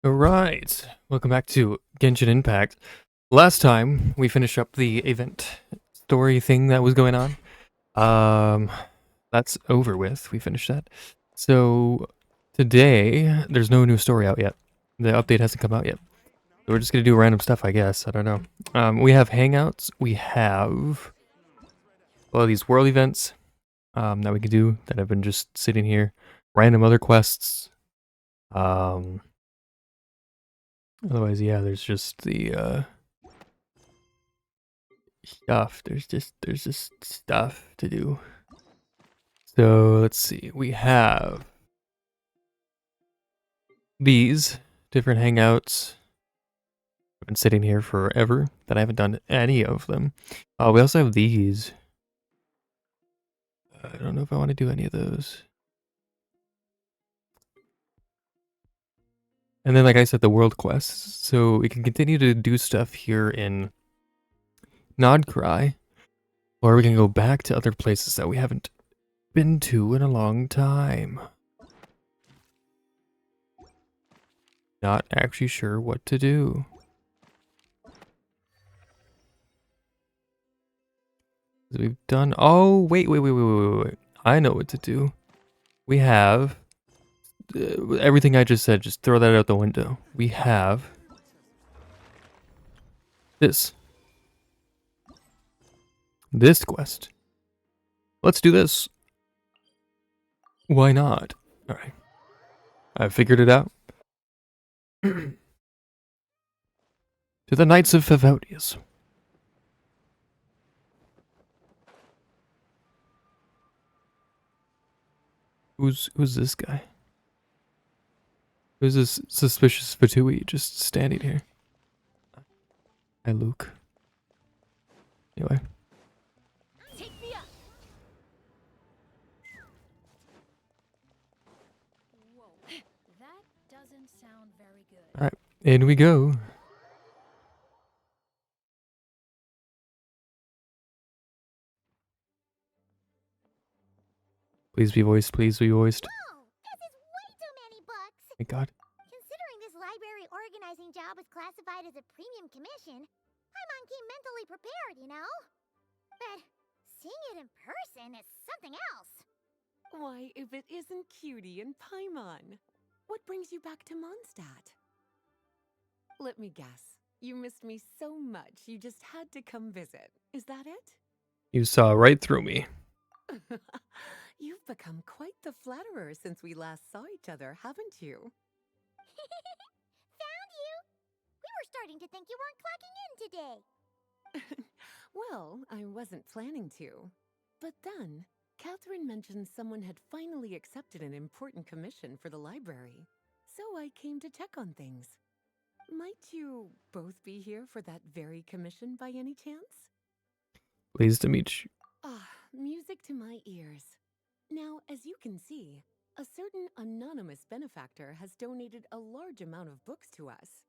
Alright, welcome back to Genshin Impact. Last time, we finished up the event story thing that was going on. Um, that's over with, we finished that. So, today, there's no new story out yet. The update hasn't come out yet. So we're just gonna do random stuff, I guess, I don't know. We have hangouts, we have all these world events that we can do that have been just sitting here. Random other quests. Um, Otherwise, yeah, there's just the stuff. There's just stuff to do. So let's see. We have these different hangouts. I've been sitting here forever, but I haven't done any of them. We also have these. I don't know if I want to do any of those. And then, like I said, the world quests. So we can continue to do stuff here in Nodcry, or we can go back to other places that we haven't been to in a long time. Not actually sure what to do. We've done. Oh, wait. I know what to do. We have everything I just said. Just throw that out the window. We have this quest. Let's do this. Why not? All right, I figured it out. To the Knights of Favonius. Who's this guy? Who's this suspicious Fatui just standing here? Hi, Luke. Anyway. That doesn't sound very good. All right, in we go. Please be voiced. Please be voiced. Whoa! This is way too many books! Thank God. Considering this library organizing job is classified as a premium commission, Paimon came mentally prepared, you know? But seeing it in person is something else. Why, if it isn't Cutie and Paimon? What brings you back to Mondstadt? Let me guess. You missed me so much you just had to come visit. Is that it? You saw right through me. You've become quite the flatterer since we last saw each other, haven't you? Found you! We were starting to think you weren't clocking in today. Well, I wasn't planning to. But then, Catherine mentioned someone had finally accepted an important commission for the library. So I came to check on things. Might you both be here for that very commission by any chance? Pleased to meet you. Ah, music to my ears. Now, as you can see, a certain anonymous benefactor has donated a large amount of books to us.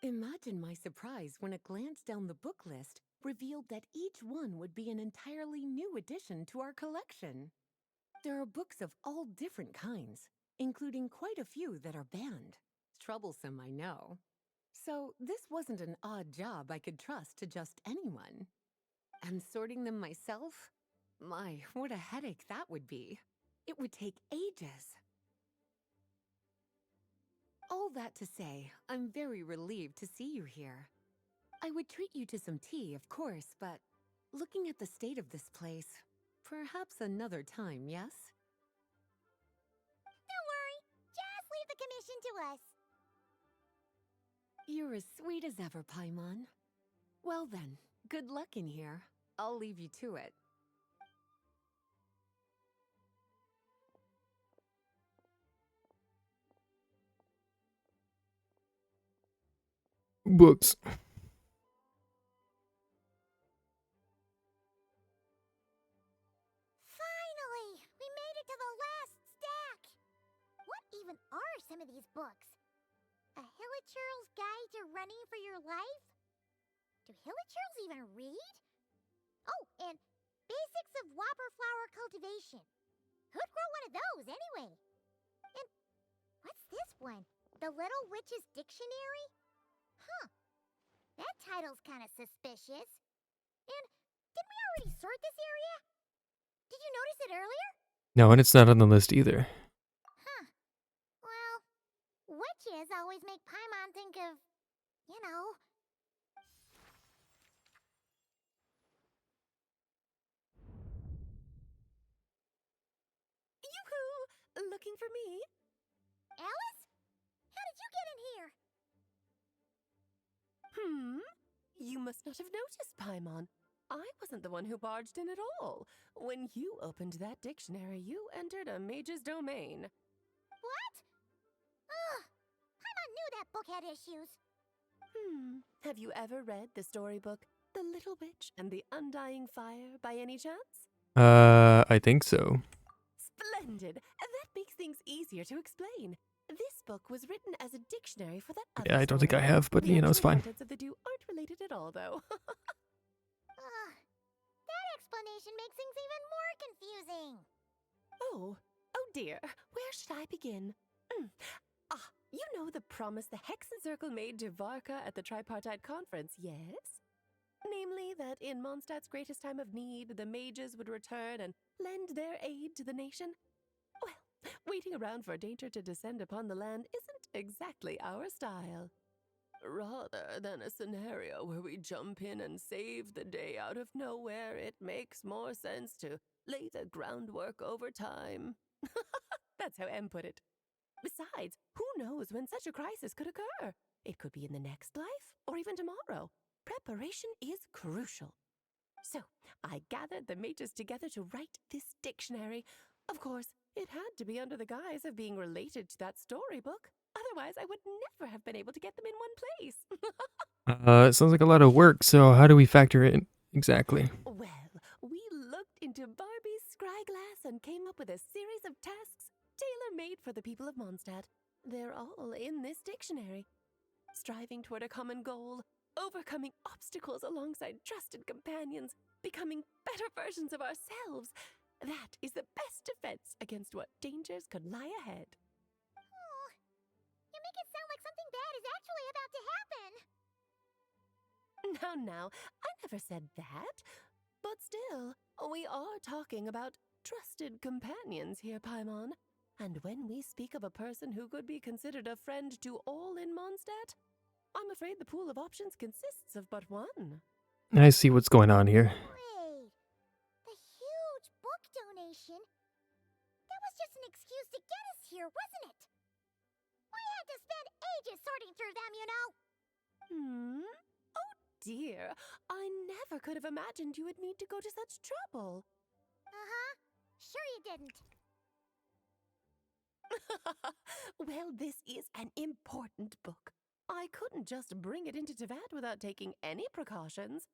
Imagine my surprise when a glance down the book list revealed that each one would be an entirely new addition to our collection. There are books of all different kinds, including quite a few that are banned. Troublesome, I know. So this wasn't an odd job I could trust to just anyone. And sorting them myself? My, what a headache that would be. It would take ages. All that to say, I'm very relieved to see you here. I would treat you to some tea, of course, but looking at the state of this place, perhaps another time, yes? Don't worry, just leave the commission to us. You're as sweet as ever, Paimon. Well then, good luck in here. I'll leave you to it. Books. Finally! We made it to the last stack! What even are some of these books? A Hilichurl's Guide to Running for Your Life? Do Hilichurls even read? Oh, and Basics of Whopper Flower Cultivation. Who'd grow one of those, anyway? And what's this one? The Little Witch's Dictionary? Huh. That title's kind of suspicious. And didn't we already sort this area? Did you notice it earlier? No, and it's not on the list either. Huh. Well, witches always make Paimon think of, you know. Yoo-hoo! Looking for me? Alice? How did you get in here? You must not have noticed, Paimon. I wasn't the one who barged in at all. When you opened that dictionary, you entered a mage's domain. What? Ugh. Paimon knew that book had issues. Have you ever read the storybook The Little Witch and the Undying Fire by any chance? I think so. Splendid! That makes things easier to explain. This book was written as a dictionary for that other Yeah, I don't think I story. have, but The you know, it's actual fine. contents of the two aren't related at all, though. That explanation makes things even more confusing. Oh dear. Where should I begin? You know the promise the Hexen Circle made to Varka at the Tripartite Conference, yes? Namely, that in Mondstadt's greatest time of need, the mages would return and lend their aid to the nation? Well, waiting around for danger to descend upon the land isn't exactly our style. Rather than a scenario where we jump in and save the day out of nowhere, it makes more sense to lay the groundwork over time. That's how M put it. Besides, who knows when such a crisis could occur? It could be in the next life, or even tomorrow. Preparation is crucial. So, I gathered the mages together to write this dictionary. Of course, it had to be under the guise of being related to that storybook. Otherwise, I would never have been able to get them in one place. It sounds like a lot of work, so how do we factor it in exactly? Well, we looked into Barbie's scryglass and came up with a series of tasks tailor-made for the people of Mondstadt. They're all in this dictionary. Striving toward a common goal, overcoming obstacles alongside trusted companions, becoming better versions of ourselves. That is the best defense against what dangers could lie ahead. Oh, you make it sound like something bad is actually about to happen. Now, I never said that. But still, we are talking about trusted companions here, Paimon. And when we speak of a person who could be considered a friend to all in Mondstadt, I'm afraid the pool of options consists of but one. I see what's going on here. Wait, the huge book donation? That was just an excuse to get us here, wasn't it? We had to spend ages sorting through them, you know. Oh dear, I never could have imagined you would need to go to such trouble. Uh-huh. Sure you didn't. Well, this is an important book. I couldn't just bring it into Tevat without taking any precautions.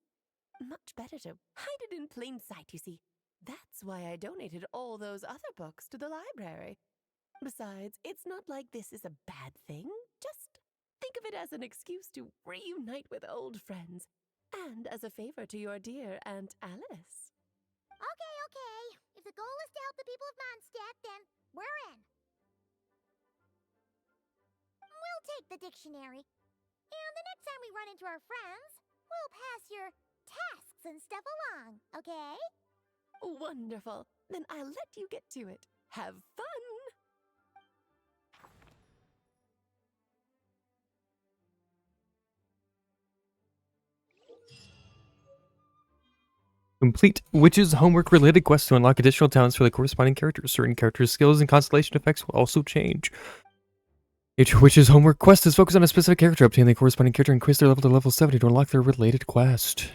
Much better to hide it in plain sight, you see. That's why I donated all those other books to the library. Besides, it's not like this is a bad thing. Just think of it as an excuse to reunite with old friends. And as a favor to your dear Aunt Alice. Okay. If the goal is to help the people of Mondstadt, then we're in. We'll take the dictionary. And the next time we run into our friends, we'll pass your tasks and stuff along, okay? Wonderful. Then I'll let you get to it. Have fun! Complete witches homework related quests to unlock additional talents for the corresponding characters. Certain characters' skills and constellation effects will also change. Each witch's homework quest is focused on a specific character. Obtain the corresponding character and increase their level to level 70 to unlock their related quest.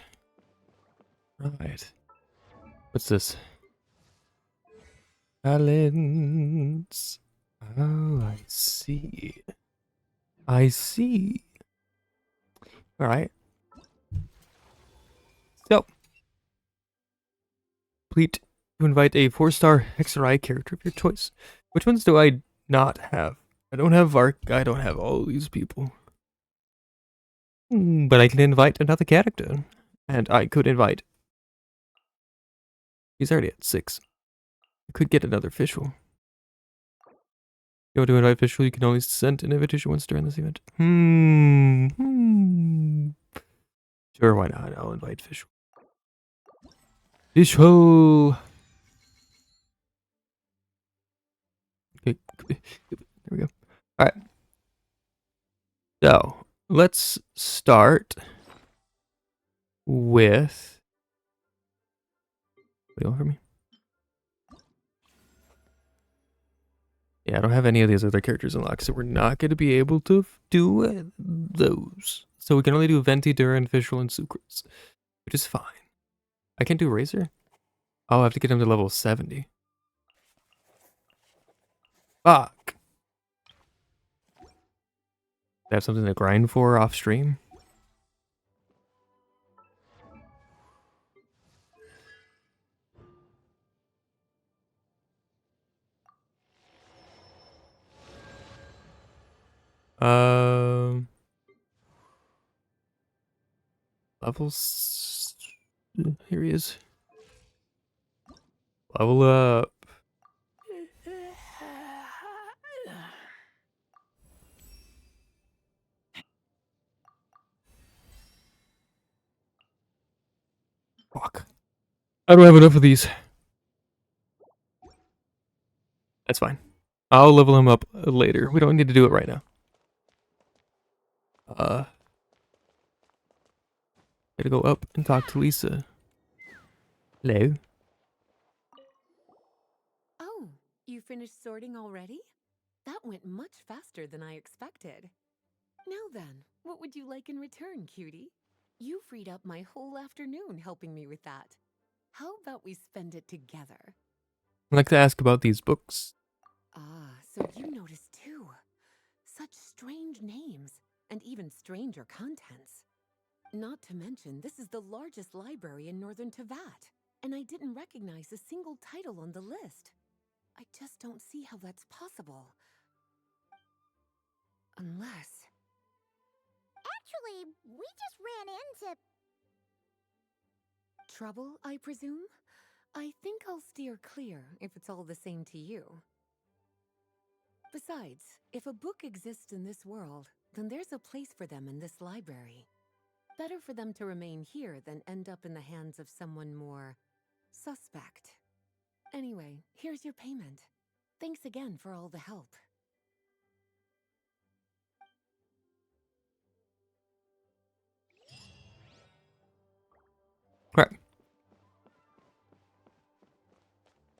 Right. What's this? Talents. Oh, I see. I see. Alright. So. Complete to invite a 4-star Hexerai character of your choice. Which ones do I not have? I don't have Vark. I don't have all these people. But I can invite another character. And I could invite. He's already at 6. I could get another official. You want to invite official, you can only send an invitation once during this event. Sure, why not? I'll invite official. Official! Okay, there we go. Alright. So, let's start with... What do you want from me? Yeah, I don't have any of these other characters unlocked, so we're not going to be able to do those. So we can only do Venti, Duran, Official, and Sucrose, which is fine. I can't do Razor? Oh, I have to get him to level 70. Fuck. I have something to grind for off stream? Levels. Here he is. Level up. Fuck. I don't have enough of these. That's fine. I'll level him up later. We don't need to do it right now. Gotta go up and talk to Lisa. Hello. Oh, you finished sorting already? That went much faster than I expected. Now then, what would you like in return, cutie? You freed up my whole afternoon helping me with that. How about we spend it together? I'd like to ask about these books. Ah, so you noticed too. Such strange names, and even stranger contents. Not to mention, this is the largest library in Northern Tevat, and I didn't recognize a single title on the list. I just don't see how that's possible. Unless... Actually, we just ran into... Trouble, I presume? I think I'll steer clear if it's all the same to you. Besides, if a book exists in this world, then there's a place for them in this library. Better for them to remain here than end up in the hands of someone more suspect. Anyway, here's your payment. Thanks again for all the help. Alright.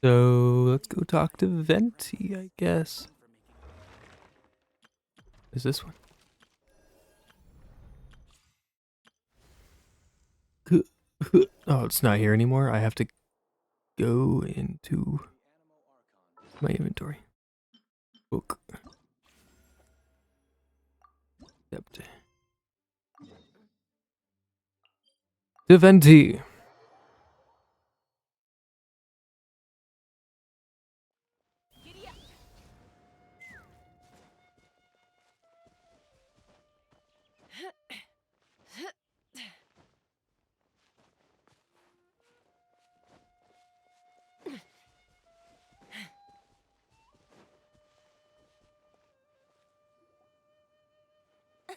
So let's go talk to Venti, I guess. Is this one? Oh, it's not here anymore. I have to go into my inventory. Book. Accept. To Venti.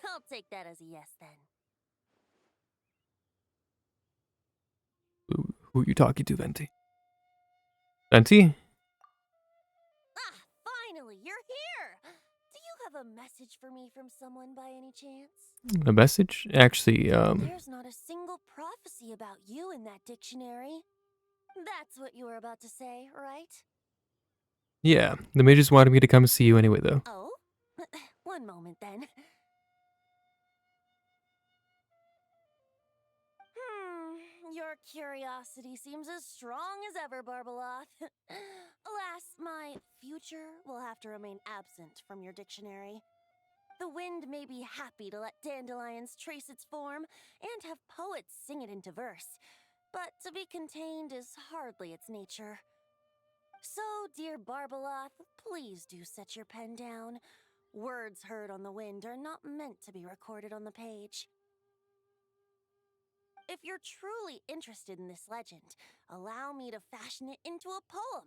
I'll take that as a yes then. Who are you talking to, Venti? Venti? Ah, finally, you're here! Do you have a message for me from someone by any chance? A message? Actually, There's not a single prophecy about you in that dictionary. That's what you were about to say, right? yeah. The mages wanted me to come see you anyway, though. Oh? One moment then. Your curiosity seems as strong as ever, Barbeloth. Alas, my future will have to remain absent from your dictionary. The wind may be happy to let dandelions trace its form and have poets sing it into verse, but to be contained is hardly its nature. So, dear Barbeloth, please do set your pen down. Words heard on the wind are not meant to be recorded on the page. If you're truly interested in this legend, allow me to fashion it into a poem.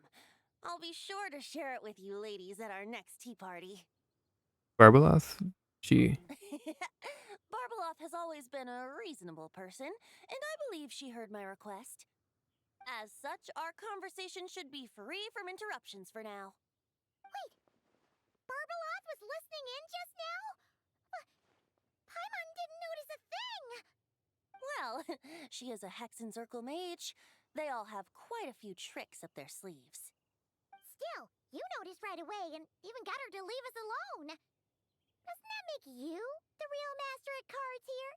I'll be sure to share it with you ladies at our next tea party. Barbeloth? She. Barbeloth has always been a reasonable person, and I believe she heard my request. As such, our conversation should be free from interruptions for now. Barbeloth was listening in just now? Paimon didn't notice a thing! Well, she is a Hex and Circle mage. They all have quite a few tricks up their sleeves. Still, you noticed right away and even got her to leave us alone. Doesn't that make you the real master at cards here?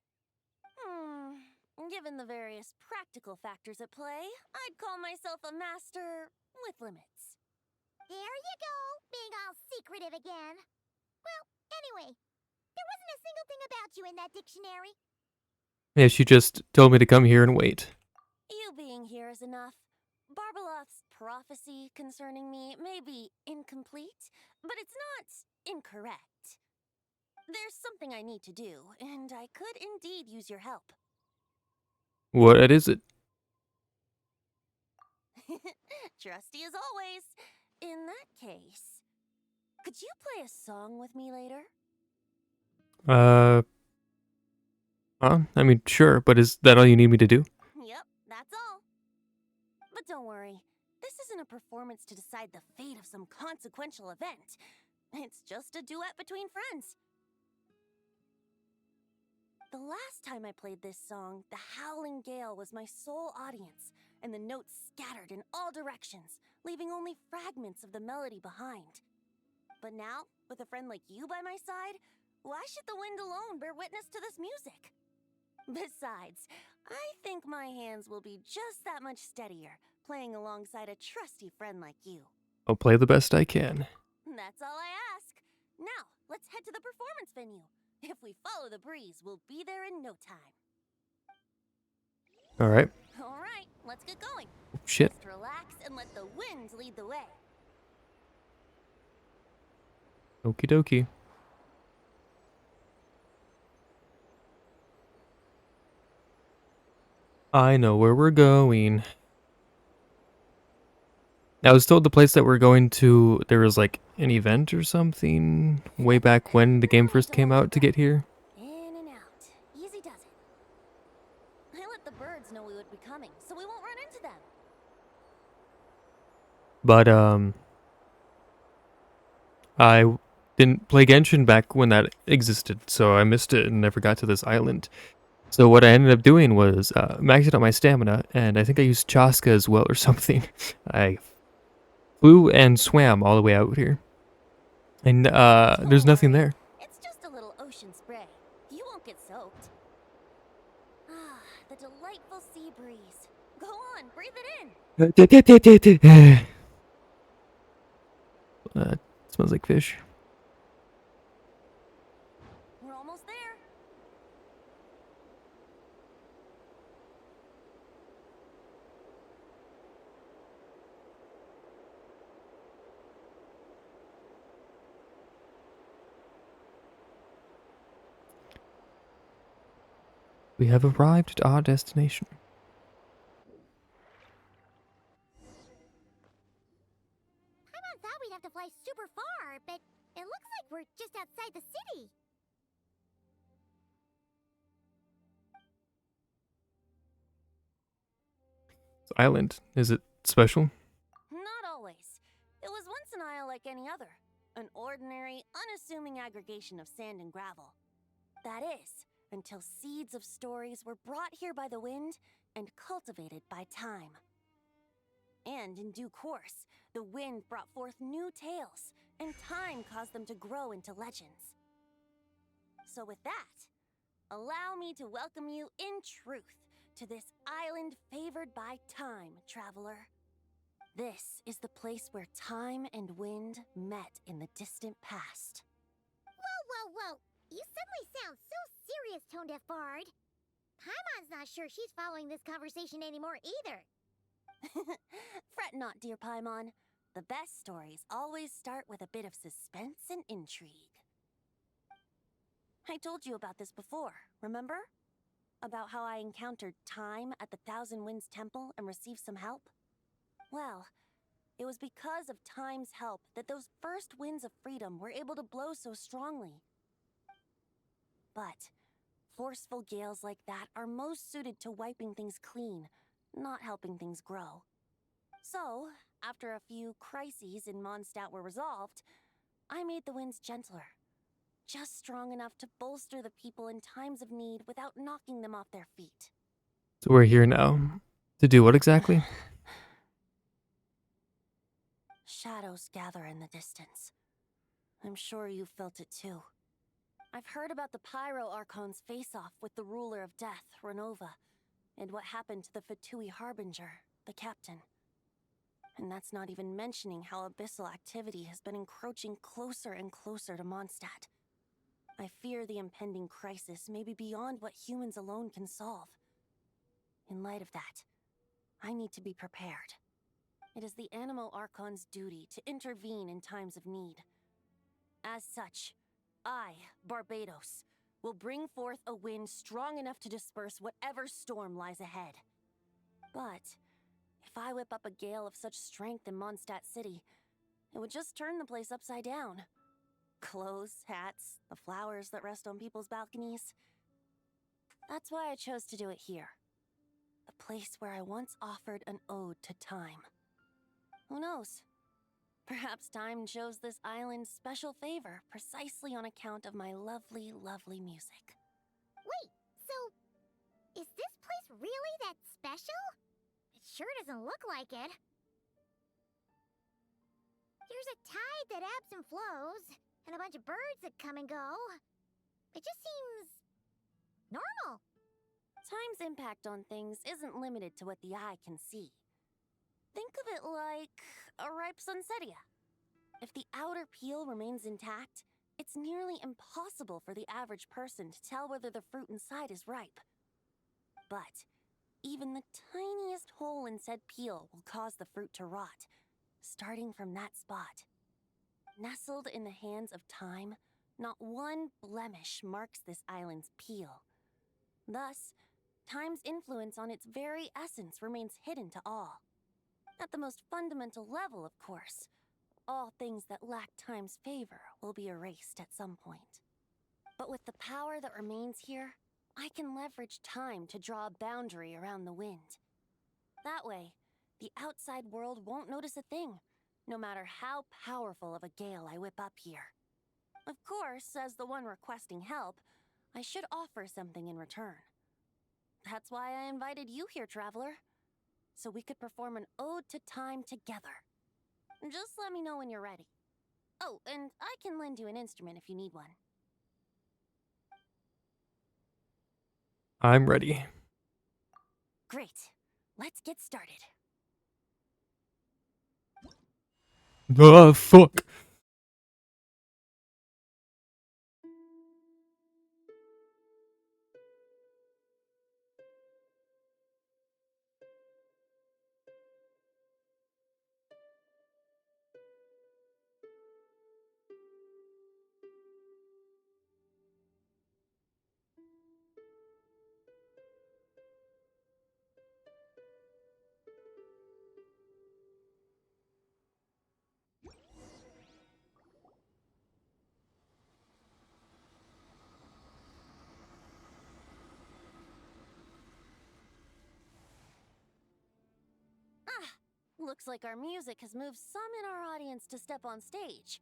Given the various practical factors at play, I'd call myself a master with limits. There you go, being all secretive again. Well, anyway, there wasn't a single thing about you in that dictionary. Yeah, she just told me to come here and wait. You being here is enough. Barbeloth's prophecy concerning me may be incomplete, but it's not incorrect. There's something I need to do, and I could indeed use your help. What is it? Trusty as always. In that case, could you play a song with me later? I mean, sure, but is that all you need me to do? Yep, that's all. But don't worry, this isn't a performance to decide the fate of some consequential event. It's just a duet between friends. The last time I played this song, the howling gale was my sole audience, and the notes scattered in all directions, leaving only fragments of the melody behind. But now, with a friend like you by my side, why should the wind alone bear witness to this music? Besides, I think my hands will be just that much steadier, playing alongside a trusty friend like you. I'll play the best I can. That's all I ask. Now, let's head to the performance venue. If we follow the breeze, we'll be there in no time. Alright. All right, let's get going. Shit. Just relax and let the wind lead the way. Okie dokie. I know where we're going. I was told the place that we're going to, there was like an event or something way back when the game first came out to get here. In and out. Easy does it. I let the birds know we would be coming, so we won't run into them. But, I didn't play Genshin back when that existed, so I missed it and never got to this island. So what I ended up doing was maxing out my stamina, and I think I used Chaska as well or something. I flew and swam all the way out here. And there's nothing there. It's just a little ocean spray. You won't get soaked. Ah, the delightful sea breeze. Go on, breathe it in. Smells like fish. We're almost there. We have arrived at our destination. Paimon thought we'd have to fly super far, but it looks like we're just outside the city. This island, is it special? Not always. It was once an isle like any other. An ordinary, unassuming aggregation of sand and gravel. That is, until seeds of stories were brought here by the wind and cultivated by time. And in due course, the wind brought forth new tales, and time caused them to grow into legends. So with that, allow me to welcome you in truth to this island favored by time, traveler. This is the place where time and wind met in the distant past. Whoa. You suddenly sound so serious, Tone Deaf Bard. Paimon's not sure she's following this conversation anymore either. Fret not, dear Paimon. The best stories always start with a bit of suspense and intrigue. I told you about this before, remember? About how I encountered time at the Thousand Winds Temple and received some help? Well, it was because of time's help that those first winds of freedom were able to blow so strongly. But forceful gales like that are most suited to wiping things clean, not helping things grow. So, after a few crises in Mondstadt were resolved, I made the winds gentler. Just strong enough to bolster the people in times of need without knocking them off their feet. So we're here now. To do what exactly? Shadows gather in the distance. I'm sure you've felt it too. I've heard about the Pyro Archon's face-off with the ruler of death, Renova, and what happened to the Fatui Harbinger, the captain. And that's not even mentioning how abyssal activity has been encroaching closer and closer to Mondstadt. I fear the impending crisis may be beyond what humans alone can solve. In light of that, I need to be prepared. It is the Animo Archon's duty to intervene in times of need. As such, I, Barbados, will bring forth a wind strong enough to disperse whatever storm lies ahead. But if I whip up a gale of such strength in Mondstadt City, it would just turn the place upside down. Clothes, hats, the flowers that rest on people's balconies. That's why I chose to do it here. A place where I once offered an ode to time. Who knows? Perhaps time shows this island special favor precisely on account of my lovely, lovely music. Wait, so is this place really that special? It sure doesn't look like it. There's a tide that ebbs and flows, and a bunch of birds that come and go. It just seems normal. Time's impact on things isn't limited to what the eye can see. Think of it like a ripe sunsetia. If the outer peel remains intact, it's nearly impossible for the average person to tell whether the fruit inside is ripe. But even the tiniest hole in said peel will cause the fruit to rot, starting from that spot. Nestled in the hands of time, not one blemish marks this island's peel. Thus, time's influence on its very essence remains hidden to all. At the most fundamental level, of course, all things that lack time's favor will be erased at some point. But with the power that remains here, I can leverage time to draw a boundary around the wind. That way, the outside world won't notice a thing, no matter how powerful of a gale I whip up here. Of course, as the one requesting help, I should offer something in return. That's why I invited you here, traveler. So we could perform an ode to time together. Just let me know when you're ready. Oh, and I can lend you an instrument if you need one. I'm ready. Great. Let's get started. The fuck? Looks like our music has moved some in our audience to step on stage.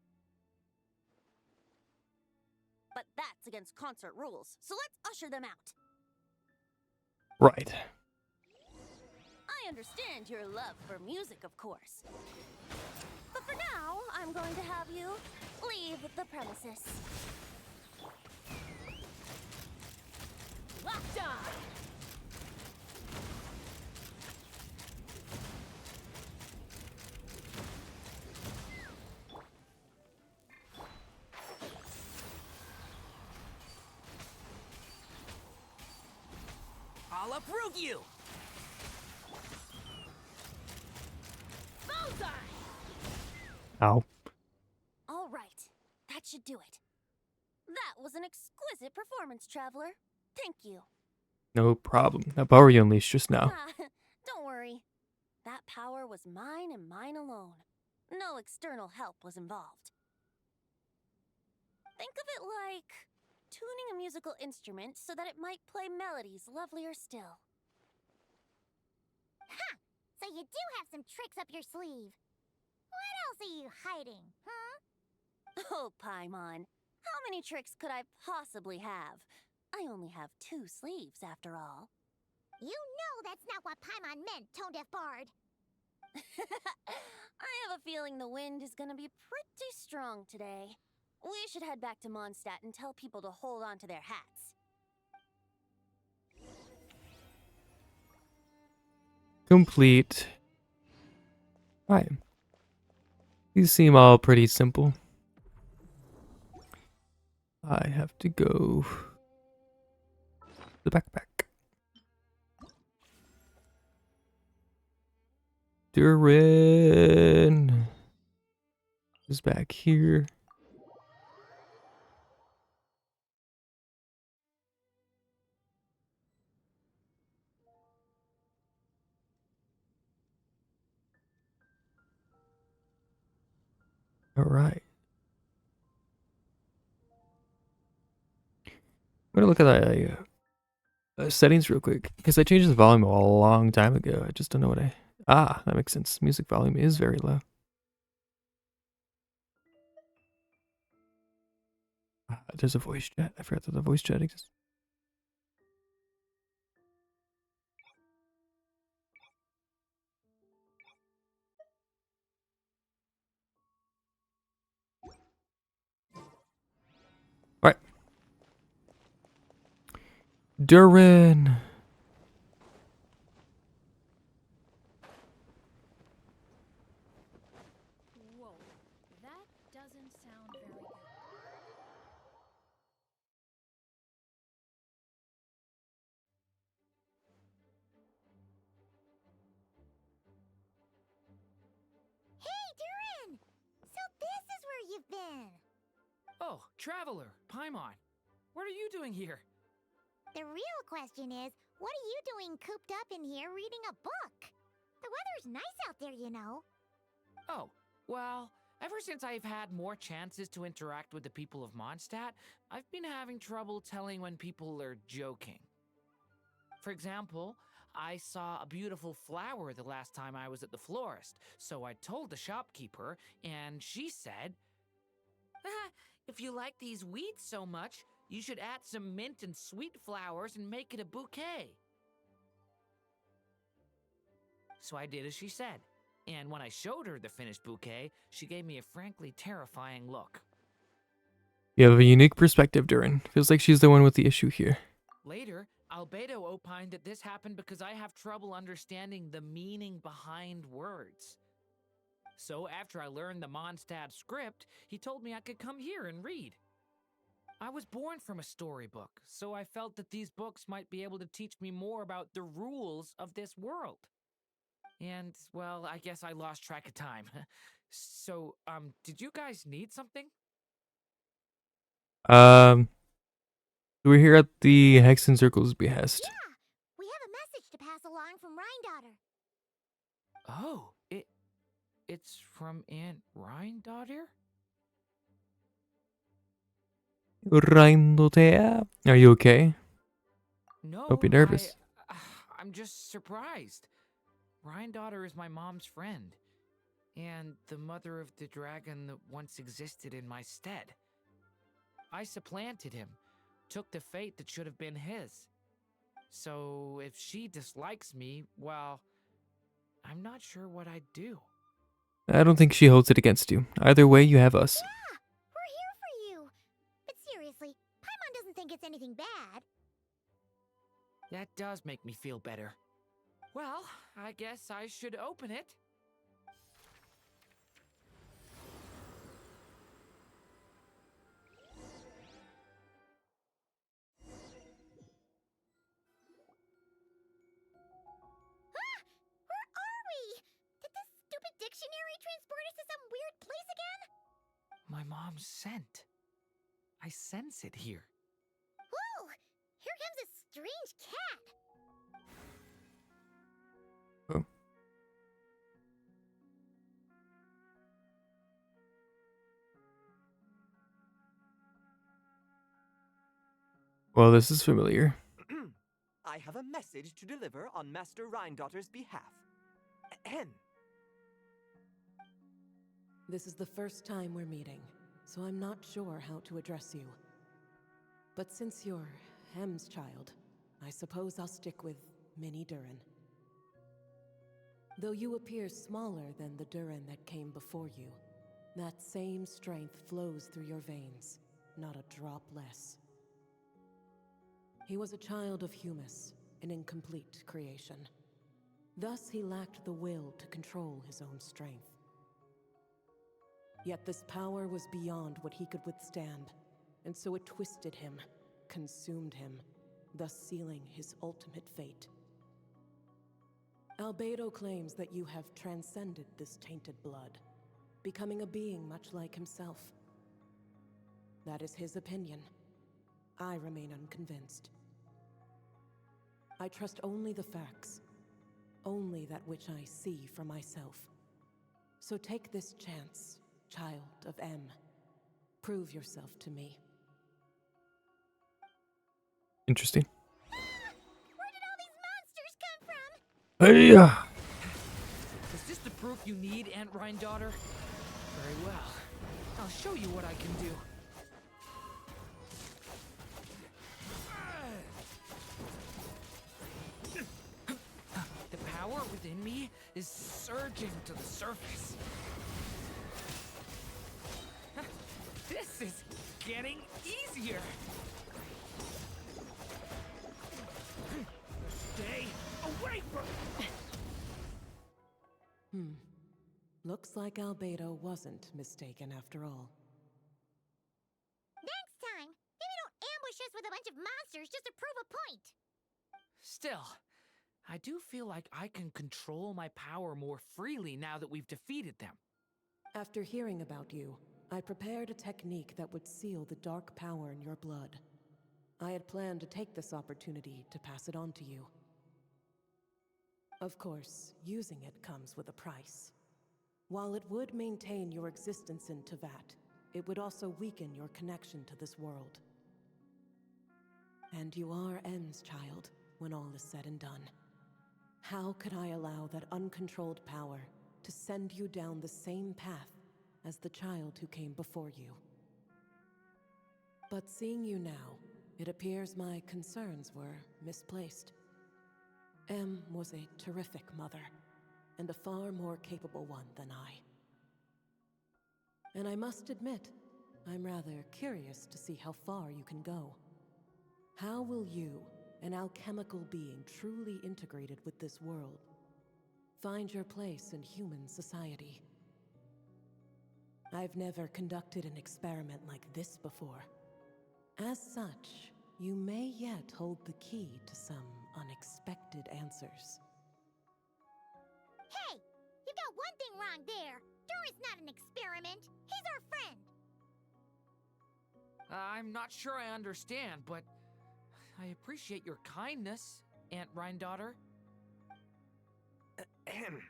But that's against concert rules, so let's usher them out. Right. I understand your love for music, of course. But for now, I'm going to have you leave the premises. Locked on! I'll uproot you! Bullseye! Ow. All right, that should do it. That was an exquisite performance, traveler. Thank you. No problem. That power you unleashed just now. Don't worry. that power was mine and mine alone. No external help was involved. Think of it like tuning a musical instrument so that it might play melodies lovelier still. Ha! So you do have some tricks up your sleeve. What else are you hiding, huh? Oh, Paimon, how many tricks could I possibly have? I only have 2 sleeves, after all. You know that's not what Paimon meant, Tone-Deaf Bard. I have a feeling the wind is gonna be pretty strong today. We should head back to Mondstadt and tell people to hold on to their hats. Complete. Alright. These seem all pretty simple. I have to go the backpack. Durin is back here. All right. I'm gonna look at the settings real quick because I changed the volume a long time ago. I just don't know what I. Ah, that makes sense. Music volume is very low. There's a voice chat. I forgot that the voice chat exists. All right. Durin. Whoa, that doesn't sound very good. Hey, Durin! So this is where you've been. Oh, Traveler, Paimon. What are you doing here? The real question is, what are you doing cooped up in here reading a book? The weather's nice out there, you know. Oh, well, ever since I've had more chances to interact with the people of Mondstadt, I've been having trouble telling when people are joking. For example, I saw a beautiful flower the last time I was at the florist, so I told the shopkeeper, and she said, "Ah, if you like these weeds so much, you should add some mint and sweet flowers and make it a bouquet." So I did as she said, and when I showed her the finished bouquet, she gave me a frankly terrifying look. You have a unique perspective, Durin. Feels like she's the one with the issue here. Later, Albedo opined that this happened because I have trouble understanding the meaning behind words. So after I learned the Mondstadt script, he told me I could come here and read. I was born from a storybook, so I felt that these books might be able to teach me more about the rules of this world. And, well, I guess I lost track of time. So, did you guys need something? We're here at the Hexen Circle's behest. Yeah, we have a message to pass along from Rhine-Daughter. Oh, it's from Aunt Rhine-Daughter? Reindotea. Are you okay? No, Hope you're nervous. I'm just surprised. Rhine-Daughter is my mom's friend, and the mother of the dragon that once existed in my stead. I supplanted him, took the fate that should have been his. So if she dislikes me, well, I'm not sure what I'd do. I don't think she holds it against you. Either way, you have us. Yeah, we're here for you. But seriously, Paimon doesn't think it's anything bad. That does make me feel better. Well, I guess I should open it. Ah! Where are we? Did this stupid dictionary transport us to some weird place again? My mom's scent. I sense it here. Whoa! Here comes a strange cat. Well, this is familiar. I have a message to deliver on Master Rhindaughter's behalf. Ahem. This is the first time we're meeting, so I'm not sure how to address you. But since you're Hem's child, I suppose I'll stick with Mini Durin. Though you appear smaller than the Durin that came before you, that same strength flows through your veins, not a drop less. He was a child of Humus, an incomplete creation. Thus he lacked the will to control his own strength. Yet this power was beyond what he could withstand, and so it twisted him, consumed him, thus sealing his ultimate fate. Albedo claims that you have transcended this tainted blood, becoming a being much like himself. That is his opinion. I remain unconvinced. I trust only the facts, only that which I see for myself. So take this chance, child of M. Prove yourself to me. Interesting. Where did all these monsters come from? Hey, Is this the proof you need, Aunt Rhindaughter? Very well. I'll show you what I can do. The power within me is surging to the surface. This is getting easier. Stay away from Looks like Albedo wasn't mistaken after all. Next time, maybe don't ambush us with a bunch of monsters just to prove a point. Still, I do feel like I can control my power more freely now that we've defeated them. After hearing about you, I prepared a technique that would seal the dark power in your blood. I had planned to take this opportunity to pass it on to you. Of course, using it comes with a price. While it would maintain your existence in Tevat, it would also weaken your connection to this world. And you are M's child, when all is said and done. How could I allow that uncontrolled power to send you down the same path as the child who came before you? But seeing you now, it appears my concerns were misplaced. M was a terrific mother, and a far more capable one than I. And I must admit, I'm rather curious to see how far you can go. How will you, an alchemical being truly integrated with this world, find your place in human society? I've never conducted an experiment like this before. As such, you may yet hold the key to some unexpected answers. Hey, you got one thing wrong there. Durin's not an experiment. He's our friend. I'm not sure I understand, but I appreciate your kindness, Aunt Rhindaughter. Ahem.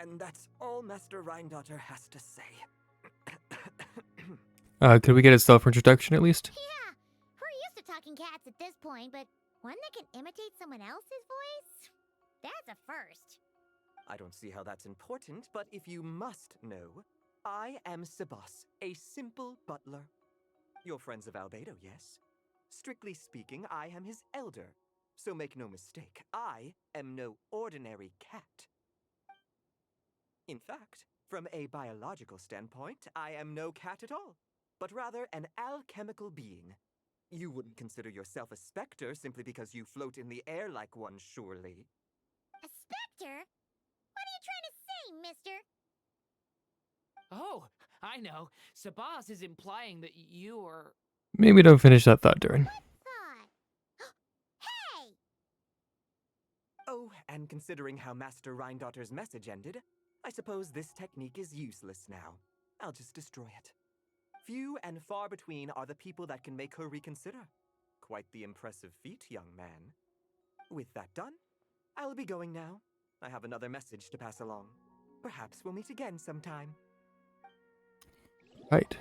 And that's all Master Rhindaughter has to say. could we get a self-introduction at least? Yeah, we're used to talking cats at this point, but one that can imitate someone else's voice? That's a first. I don't see how that's important, but if you must know, I am Sebas, a simple butler. You're friends of Albedo, yes? Strictly speaking, I am his elder. So make no mistake, I am no ordinary cat. In fact, from a biological standpoint, I am no cat at all, but rather an alchemical being. You wouldn't consider yourself a specter simply because you float in the air like one, surely. A specter? What are you trying to say, mister? Oh, I know. Sabaz is implying that you're... Maybe don't finish that thought, Durin. Thought. Hey! Oh, and considering how Master Rhindaughter's message ended, I suppose this technique is useless now. I'll just destroy it. Few and far between are the people that can make her reconsider. Quite the impressive feat, young man. With that done, I'll be going now. I have another message to pass along. Perhaps we'll meet again sometime. Right.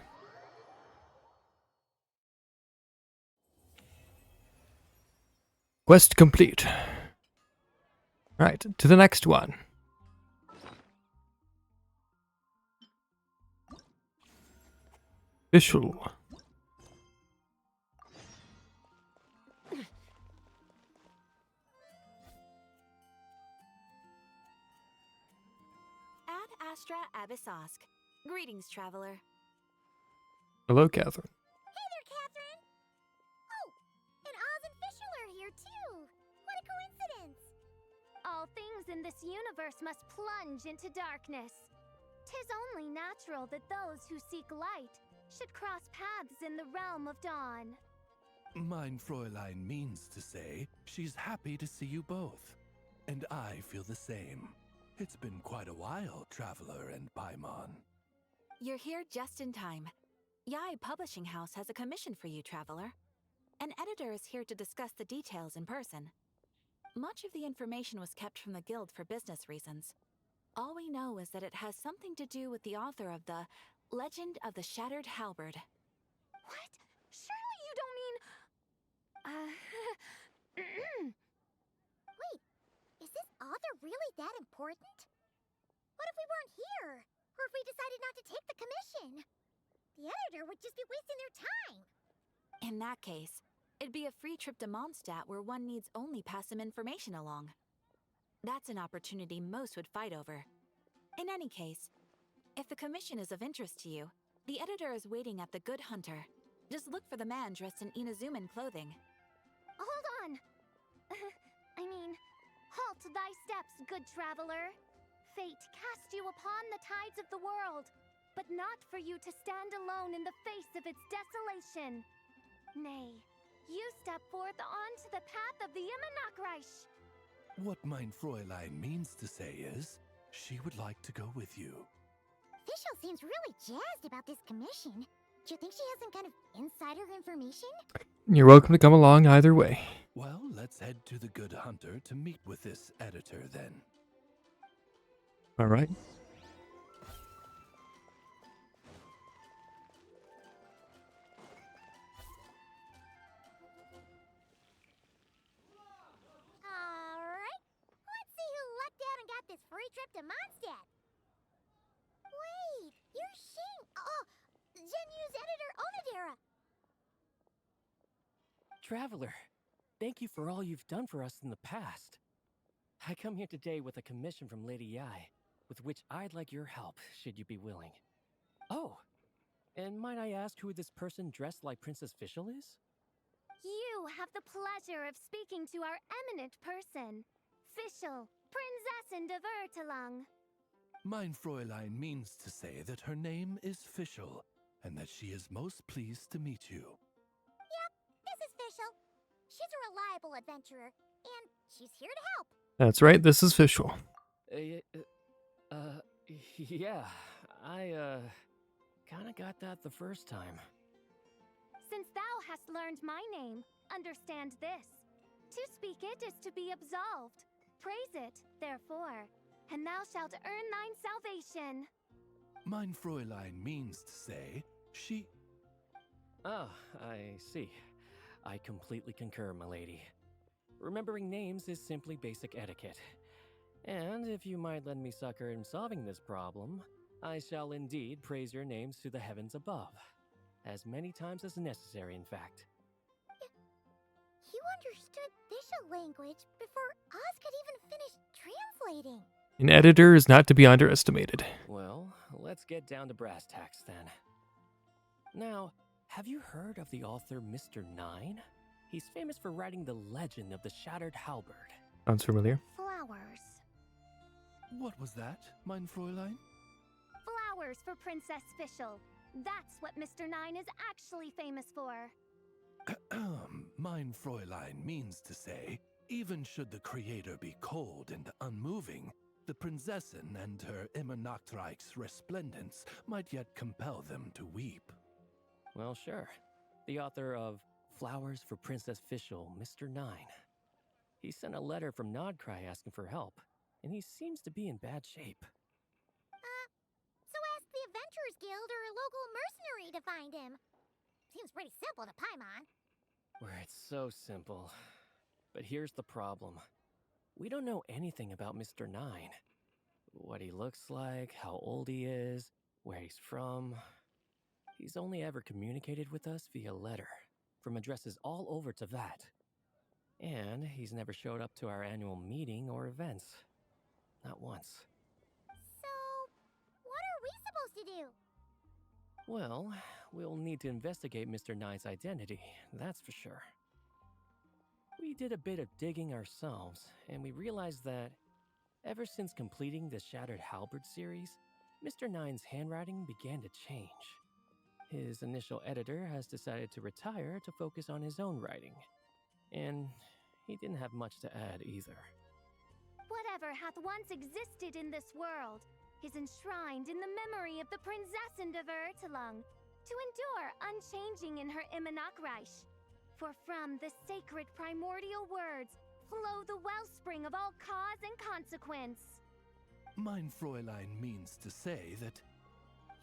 Quest complete. Right, to the next one. Official. Ad Astra Abyssosk. Greetings, traveler. Hello, Catherine. Hey there, Catherine! Oh, and Oz and Fischl are here too! What a coincidence! All things in this universe must plunge into darkness. 'Tis only natural that those who seek light should cross paths in the realm of dawn. Mein Fräulein means to say she's happy to see you both. And I feel the same. It's been quite a while, Traveler and Paimon. You're here just in time. Yai Publishing House has a commission for you, traveler. An editor is here to discuss the details in person. Much of the information was kept from the guild for business reasons. All we know is that it has something to do with the author of the Legend of the Shattered Halberd. What? Surely you don't mean... Wait, is this author really that important? What if we weren't here? Or if we decided not to take the commission? The editor would just be wasting their time. In that case, it'd be a free trip to Mondstadt where one needs only pass some information along. That's an opportunity most would fight over. In any case, if the commission is of interest to you, the editor is waiting at the Good Hunter. Just look for the man dressed in Inazuman clothing. Hold on! halt thy steps, good traveler. Fate cast you upon the tides of the world, but not for you to stand alone in the face of its desolation. Nay, you step forth onto the path of the Immonakreich. What mein Fräulein means to say is, she would like to go with you. Fischl seems really jazzed about this commission. Do you think she has some kind of insider information? You're welcome to come along either way. Well, let's head to the Good Hunter to meet with this editor then. All right. Alright, let's see who lucked out and got this free trip to Mondstadt. Wait, you're Shing. Oh, Genu's editor Onodera. Traveler, thank you for all you've done for us in the past. I come here today with a commission from Lady Yai, with which I'd like your help, should you be willing. Oh, and might I ask who this person dressed like Princess Fischl is? You have the pleasure of speaking to our eminent person, Fischl, Prinzessin de Vertelung. Mein Fräulein means to say that her name is Fischl, and that she is most pleased to meet you. Yep, this is Fischl. She's a reliable adventurer, and she's here to help. That's right, this is Fischl. Yeah, I, kinda got that the first time. Since thou hast learned my name, understand this. To speak it is to be absolved. Praise it, therefore, and thou shalt earn thine salvation. Mein Fräulein means to say, she... Ah, I see. I completely concur, milady. Remembering names is simply basic etiquette. And if you might lend me succor in solving this problem, I shall indeed praise your names to the heavens above. As many times as necessary, in fact. You understood Fischl language before Oz could even finish translating. An editor is not to be underestimated. Well, let's get down to brass tacks then. Now, have you heard of the author Mr. Nine? He's famous for writing the legend of the Shattered Halberd. Sounds familiar. Flowers. What was that, mein Fräulein? Flowers for Princess Fischl. That's what Mr. Nine is actually famous for. Mein Fräulein means to say, even should the creator be cold and unmoving, the Prinzessin and her Immonakreich's resplendence might yet compel them to weep. Well, sure. The author of Flowers for Princess Fischl, Mr. Nine. He sent a letter from Nodcry asking for help, and he seems to be in bad shape. So ask the Adventurers Guild or a local mercenary to find him. Seems pretty simple to Paimon. Where it's so simple. But here's the problem. We don't know anything about Mr. Nine. What he looks like, how old he is, where he's from. He's only ever communicated with us via letter, from addresses all over to that. And he's never showed up to our annual meeting or events. Not once. So, what are we supposed to do? Well, we'll need to investigate Mr. Nine's identity, that's for sure. We did a bit of digging ourselves, and we realized that ever since completing the Shattered Halberd series, Mr. Nine's handwriting began to change. His initial editor has decided to retire to focus on his own writing. And he didn't have much to add either. Whatever hath once existed in this world is enshrined in the memory of the Prinzessin of Ertelung, to endure unchanging in her Immanakreich. For from the sacred primordial words flow the wellspring of all cause and consequence. Mein Fräulein means to say that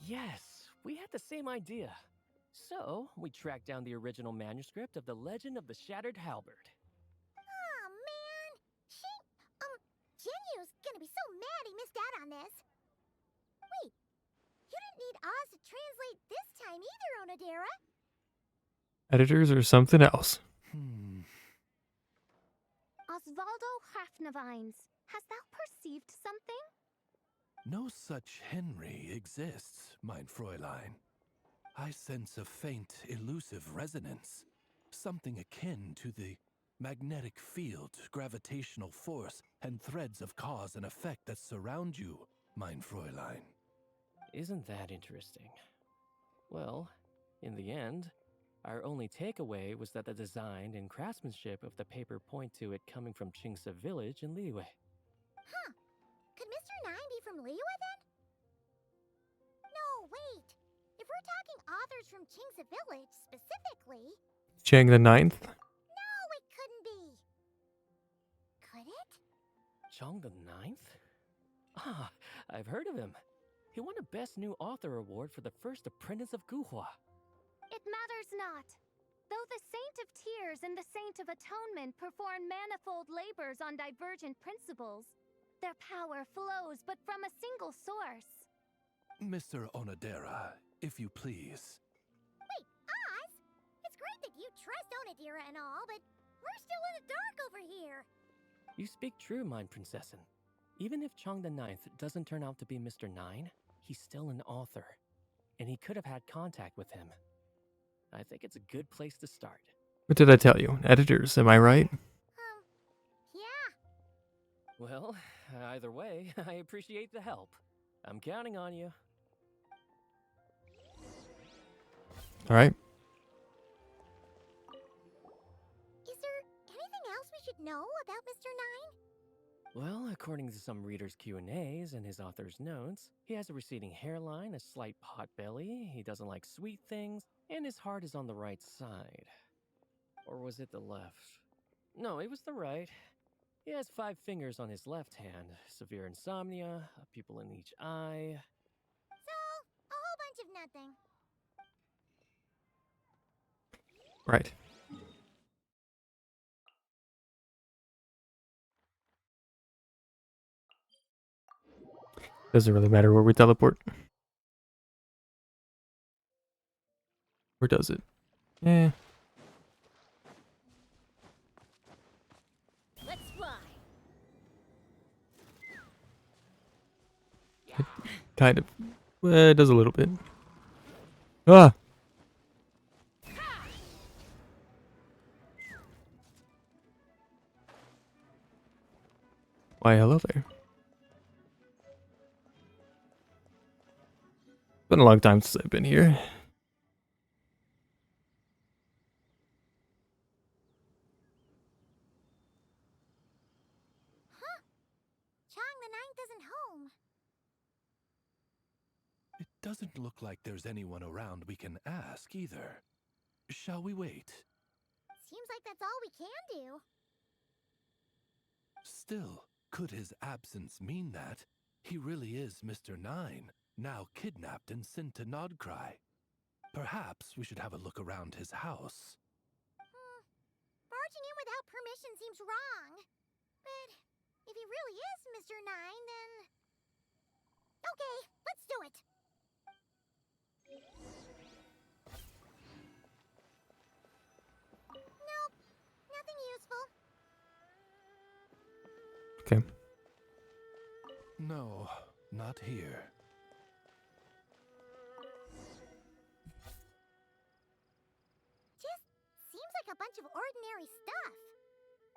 Yes, we had the same idea. So, we tracked down the original manuscript of The Legend of the Shattered Halberd. Aw, man! Genyu's gonna be so mad he missed out on this. Wait, you didn't need Oz to translate this time either, Onodera. Editors or something else. Osvaldo Hafnavines, hast thou perceived something? no such Henry exists, mein Fräulein. I sense a faint, elusive resonance. Something akin to the magnetic field, gravitational force, and threads of cause and effect that surround you, mein Fräulein. Isn't that interesting? Well, in the end, our only takeaway was that the design and craftsmanship of the paper point to it coming from Qingse village in Liyue. Huh. Could Mr. Nine be from Liyue then? No, wait. If we're talking authors from Qingse village specifically... Chang the Ninth. No, it couldn't be. Could it? Chong the Ninth? Ah, I've heard of him. He won a Best New Author award for the first apprentice of Guhua. It matters not. Though the Saint of Tears and the Saint of Atonement perform manifold labors on divergent principles, their power flows but from a single source. Mr. Onodera, if you please. Wait, Oz? It's great that you trust Onodera and all, but we're still in the dark over here. You speak true, mine princessin. Even if Chong the Ninth doesn't turn out to be Mr. Nine, he's still an author, and he could have had contact with him. I think it's a good place to start. What did I tell you? Editors, am I right? Yeah. Well, either way, I appreciate the help. I'm counting on you. All right. Is there anything else we should know about Mr. Nine? Well, according to some readers' Q&As and his author's notes, he has a receding hairline, a slight pot belly, he doesn't like sweet things, and his heart is on the right side. Or was it the left? No, it was the right. He has 5 fingers on his left hand, severe insomnia, a pupil in each eye. So, a whole bunch of nothing. Right. Doesn't really matter where we teleport. Or does it? Eh. Let's fly. Kind of. Well, it does a little bit. Ah! Why, hello there. Been a long time since I've been here. Chong the Ninth isn't home. It doesn't look like there's anyone around we can ask either. Shall we wait? Seems like that's all we can do. Still, could his absence mean that he really is Mr. Nine, now kidnapped and sent to Nodcry? Perhaps we should have a look around his house. Far barging in without permission seems wrong. But if he really is Mr. Nine, then... Okay, let's do it. Nope, nothing useful. Okay. No, not here. Just seems like a bunch of ordinary stuff.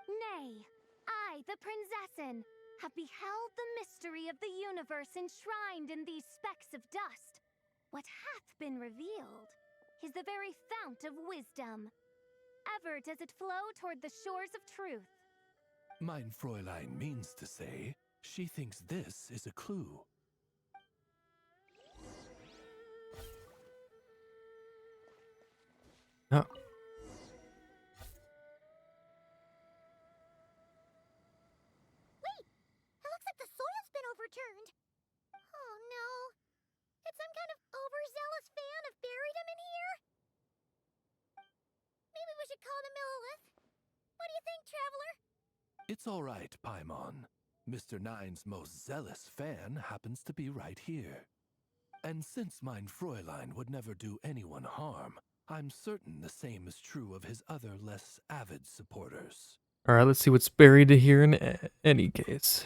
Nay, I, the Prinzessin, have beheld the mystery of the universe enshrined in these specks of dust. What hath been revealed is the very fount of wisdom. Ever does it flow toward the shores of truth. Mein Fräulein means to say, she thinks this is a clue. Oh. Wait, it looks like the soil's been overturned. Oh no. Could some kind of overzealous fan have buried him in here? Maybe we should call him Millilith. What do you think, Traveler? It's all right, Paimon. Mr. Nine's most zealous fan happens to be right here. And since mein Fräulein would never do anyone harm, I'm certain the same is true of his other less avid supporters. Alright, let's see what's buried here in any case.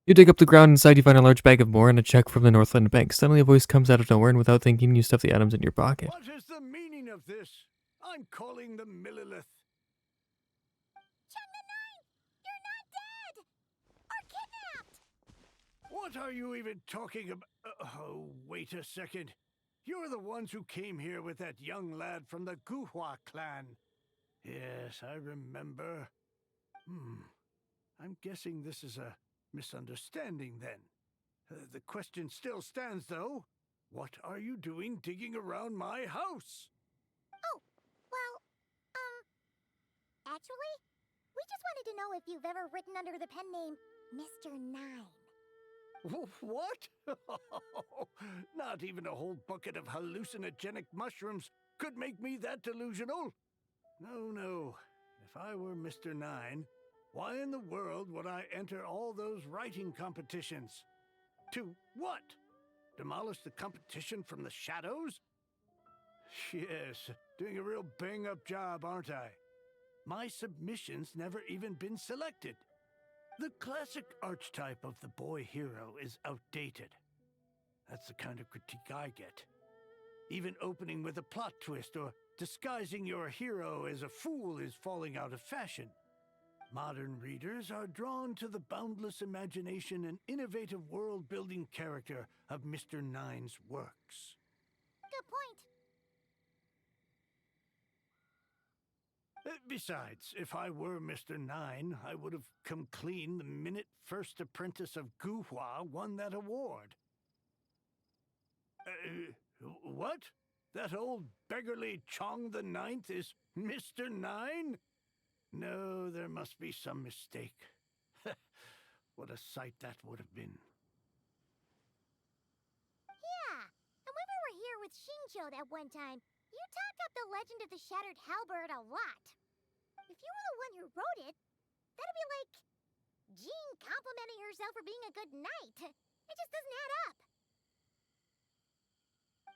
You dig up the ground inside, you find a large bag of more and a check from the Northland Bank. Suddenly a voice comes out of nowhere, and without thinking, you stuff the items in your pocket. What is the meaning of this? I'm calling the Millilith. Chun the Nine! You're not dead! Or kidnapped! What are you even talking about? Oh, wait a second. You're the ones who came here with that young lad from the Guhua clan. Yes, I remember. I'm guessing this is a misunderstanding then. The question still stands, though. What are you doing digging around my house? Oh, well, actually, we just wanted to know if you've ever written under the pen name Mr. Nine. What? Not even a whole bucket of hallucinogenic mushrooms could make me that delusional. No. If I were Mr. Nine, why in the world would I enter all those writing competitions? To what? Demolish the competition from the shadows? Yes, doing a real bang-up job, aren't I? My submission's never even been selected. The classic archetype of the boy hero is outdated. That's the kind of critique I get. Even opening with a plot twist or disguising your hero as a fool is falling out of fashion. Modern readers are drawn to the boundless imagination and innovative world-building character of Mr. Nine's works. Good point. Besides, if I were Mr. Nine, I would have come clean the minute First Apprentice of Guhua won that award. What? That old beggarly Chong the Ninth is Mr. Nine? No, there must be some mistake. What a sight that would have been. Yeah, and when we were here with Shinjo that one time, you talked up the legend of the Shattered Halberd a lot. If you were the one who wrote it, that'd be like Jean complimenting herself for being a good knight. It just doesn't add up.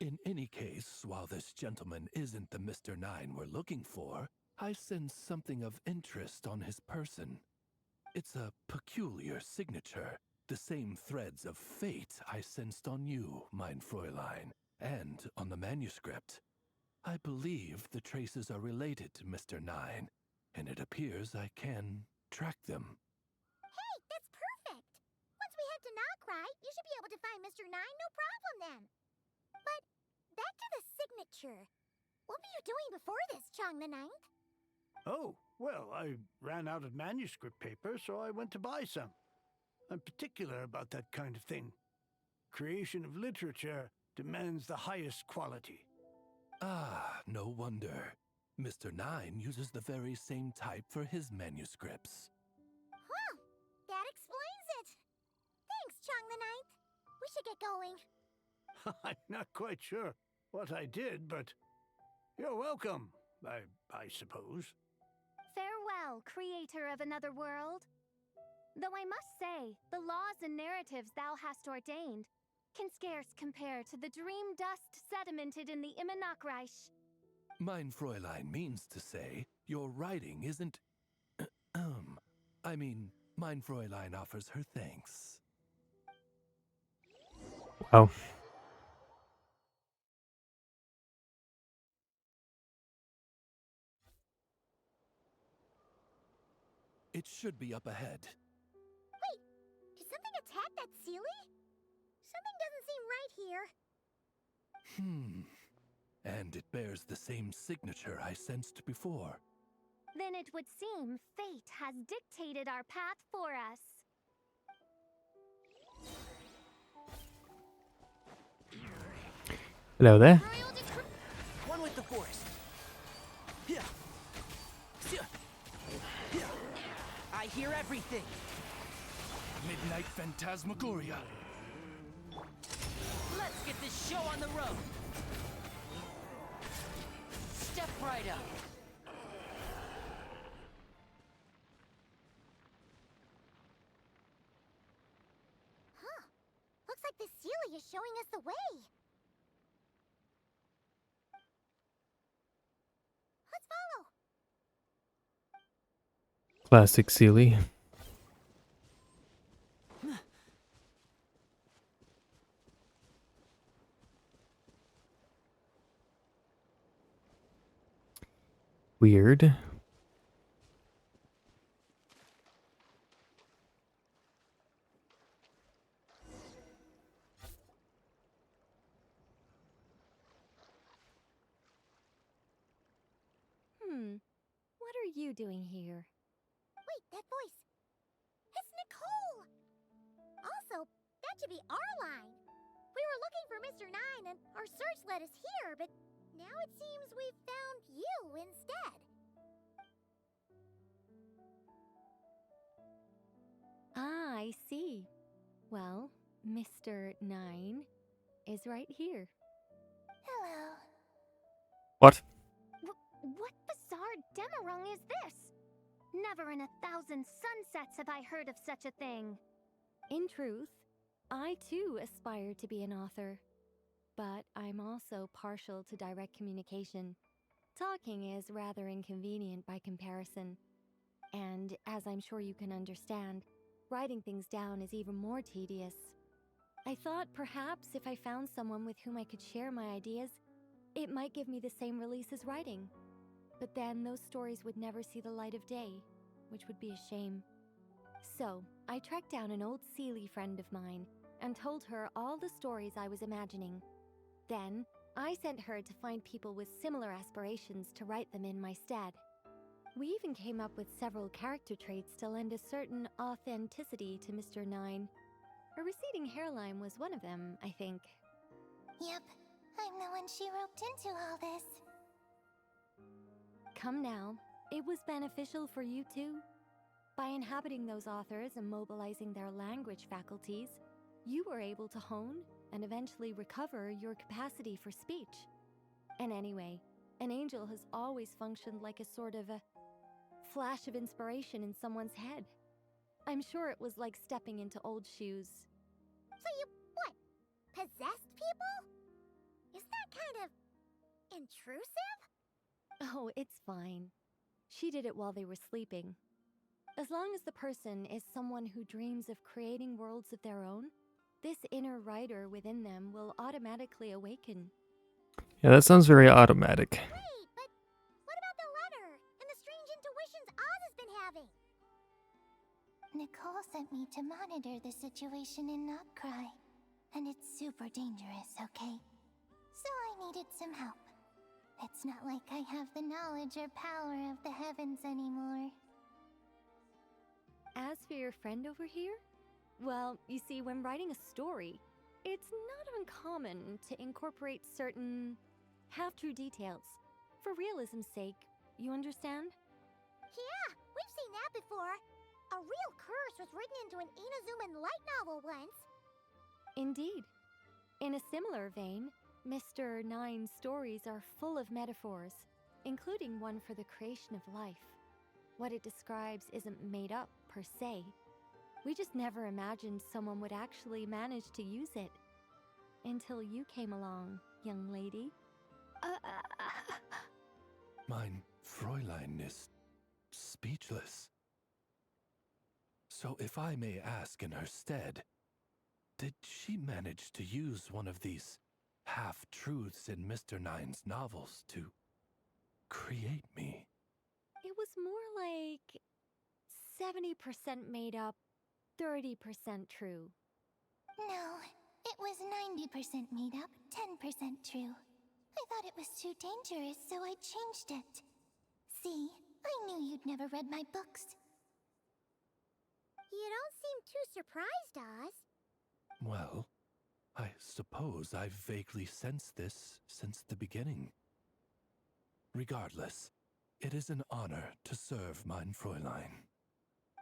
In any case, while this gentleman isn't the Mr. Nine we're looking for, I sense something of interest on his person. It's a peculiar signature, the same threads of fate I sensed on you, mein Fräulein, and on the manuscript. I believe the traces are related to Mr. Nine, and it appears I can track them. Hey, that's perfect! Once we head to Nokrai, you should be able to find Mr. Nine, no problem then. But back to the signature. What were you doing before this, Chong the Ninth? Oh, well, I ran out of manuscript paper, so I went to buy some. I'm particular about that kind of thing. Creation of literature demands the highest quality. Ah, no wonder. Mr. Nine uses the very same type for his manuscripts. Huh, that explains it. Thanks, Chong the Ninth. We should get going. I'm not quite sure what I did, but you're welcome, I suppose. Farewell. well, creator of another world. Though I must say, the laws and narratives thou hast ordained can scarce compare to the dream dust sedimented in the Immonachreich. Mein Fräulein means to say, your writing isn't. I mean, Mein Fräulein offers her thanks. Wow. It should be up ahead. Wait, did something attack that Sealy? Something doesn't seem right here. And it bears the same signature I sensed before. Then it would seem fate has dictated our path for us. Hello there. One with the forest. Yeah. I hear everything. Midnight Phantasmagoria. Let's get this show on the road. Step right up. Huh. Looks like the Sealy is showing us the way. Let's follow. Classic Sealy. Weird. What are you doing here? Wait, that voice. It's Nicole! Also, that should be our line. We were looking for Mr. Nine and our search led us here, but now it seems we've found you instead. Ah, I see. Well, Mr. Nine is right here. Hello. What? What bizarre demarung is this? Never in 1,000 sunsets have I heard of such a thing. In truth, I too aspire to be an author. But I'm also partial to direct communication. Talking is rather inconvenient by comparison. And as I'm sure you can understand, writing things down is even more tedious. I thought perhaps if I found someone with whom I could share my ideas, it might give me the same release as writing. But then those stories would never see the light of day, which would be a shame. So, I tracked down an old Sealy friend of mine and told her all the stories I was imagining. Then, I sent her to find people with similar aspirations to write them in my stead. We even came up with several character traits to lend a certain authenticity to Mr. Nine. A receding hairline was one of them, I think. Yep, I'm the one she roped into all this. Come now, it was beneficial for you too. By inhabiting those authors and mobilizing their language faculties, you were able to hone and eventually recover your capacity for speech. And anyway, an angel has always functioned like a sort of a flash of inspiration in someone's head. I'm sure it was like stepping into old shoes. So you, what, possessed people? Isn't that kind of intrusive? Oh, it's fine. She did it while they were sleeping. As long as the person is someone who dreams of creating worlds of their own, this inner writer within them will automatically awaken. Yeah, that sounds very automatic. Wait, but what about the letter and the strange intuitions Oz has been having? Nicole sent me to monitor the situation in Notcry, and it's super dangerous, okay? So I needed some help. It's not like I have the knowledge or power of the heavens anymore. As for your friend over here, well, you see, when writing a story, it's not uncommon to incorporate certain half-true details. For realism's sake, you understand? Yeah, we've seen that before. A real curse was written into an Inazuman light novel once. Indeed. In a similar vein, Mr. Nine's stories are full of metaphors, including one for the creation of life. what it describes isn't made up per se. We just never imagined someone would actually manage to use it. Until you came along, young lady. Mein Fräulein is speechless. So if I may ask in her stead, did she manage to use one of these half-truths in Mr. Nine's novels to create me? It was more like 70% made up, 30% true. No, it was 90% made up, 10% true. I thought it was too dangerous, so I changed it. See, I knew you'd never read my books. You don't seem too surprised, Oz. Well, I suppose I've vaguely sensed this since the beginning. Regardless, it is an honor to serve mein Fräulein.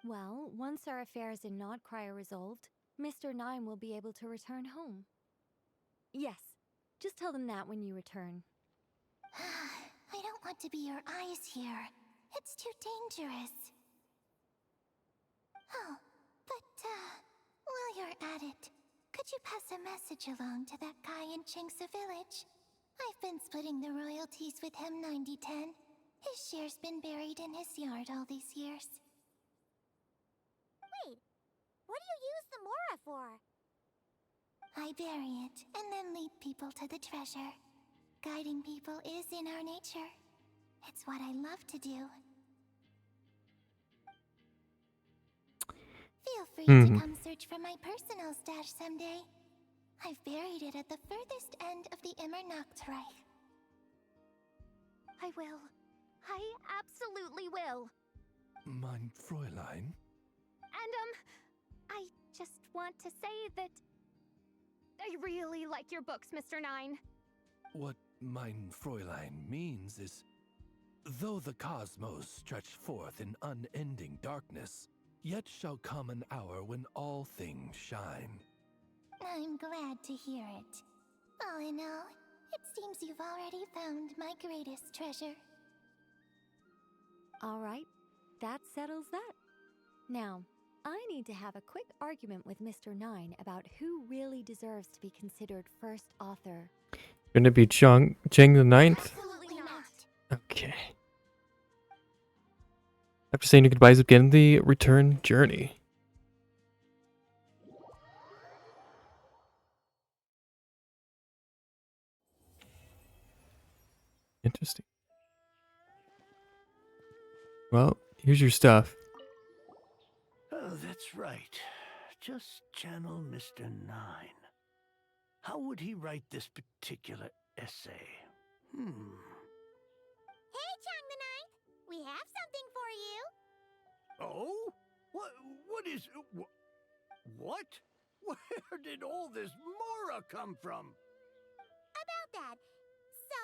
Well, once our affairs in Nodcry are resolved, Mr. Nine will be able to return home. Yes, just tell them that when you return. I don't want to be your eyes here. It's too dangerous. Oh, but, while you're at it, could you pass a message along to that guy in Chingsa village? I've been splitting the royalties with him 90-10. His share's been buried in his yard all these years. Wait, what do you use the Mora for? I bury it, and then lead people to the treasure. Guiding people is in our nature. It's what I love to do. Feel free to come search for my personal stash someday. I've buried it at the furthest end of the Immernachtreich. I will. I absolutely will. Mein Fräulein? And, I just want to say that I really like your books, Mr. Nine. What mein Fräulein means is, though the cosmos stretch forth in unending darkness, yet shall come an hour when all things shine. I'm glad to hear it. All in all, it seems you've already found my greatest treasure. All right, that settles that. Now, I need to have a quick argument with Mr. Nine about who really deserves to be considered first author. Gonna be Cheng the Ninth? Absolutely not. Okay. After saying your goodbyes, begin the return journey. Interesting. Well, here's your stuff. Oh, that's right. Just channel Mr. Nine. How would he write this particular essay? Hey, Chang the Ninth! We have something for you! Oh? What is... What? Where did all this Mora come from? About that. So,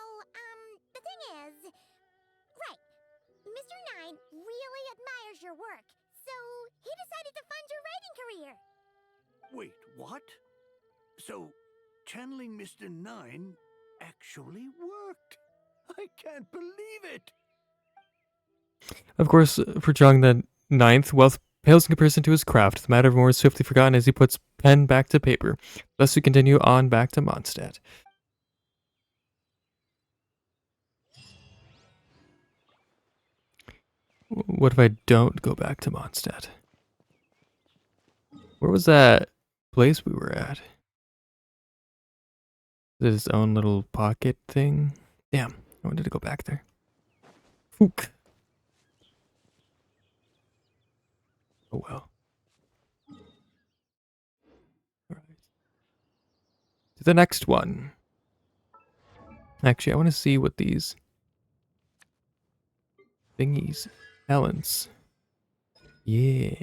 the thing is... Right. Mr. Nine really admires your work, so he decided to fund your writing career. Wait, what? So, channeling Mr. Nine actually worked. I can't believe it. Of course, for Cheng the Ninth, wealth pales in comparison to his craft. The matter of more is swiftly forgotten as he puts pen back to paper. Thus we continue on back to Mondstadt. What if I don't go back to Mondstadt? Where was that place we were at? Is it his own little pocket thing? Damn, I wanted to go back there. Fook. Oh well. Alright. To the next one. Actually, I want to see what these thingies. Talents. Yeah.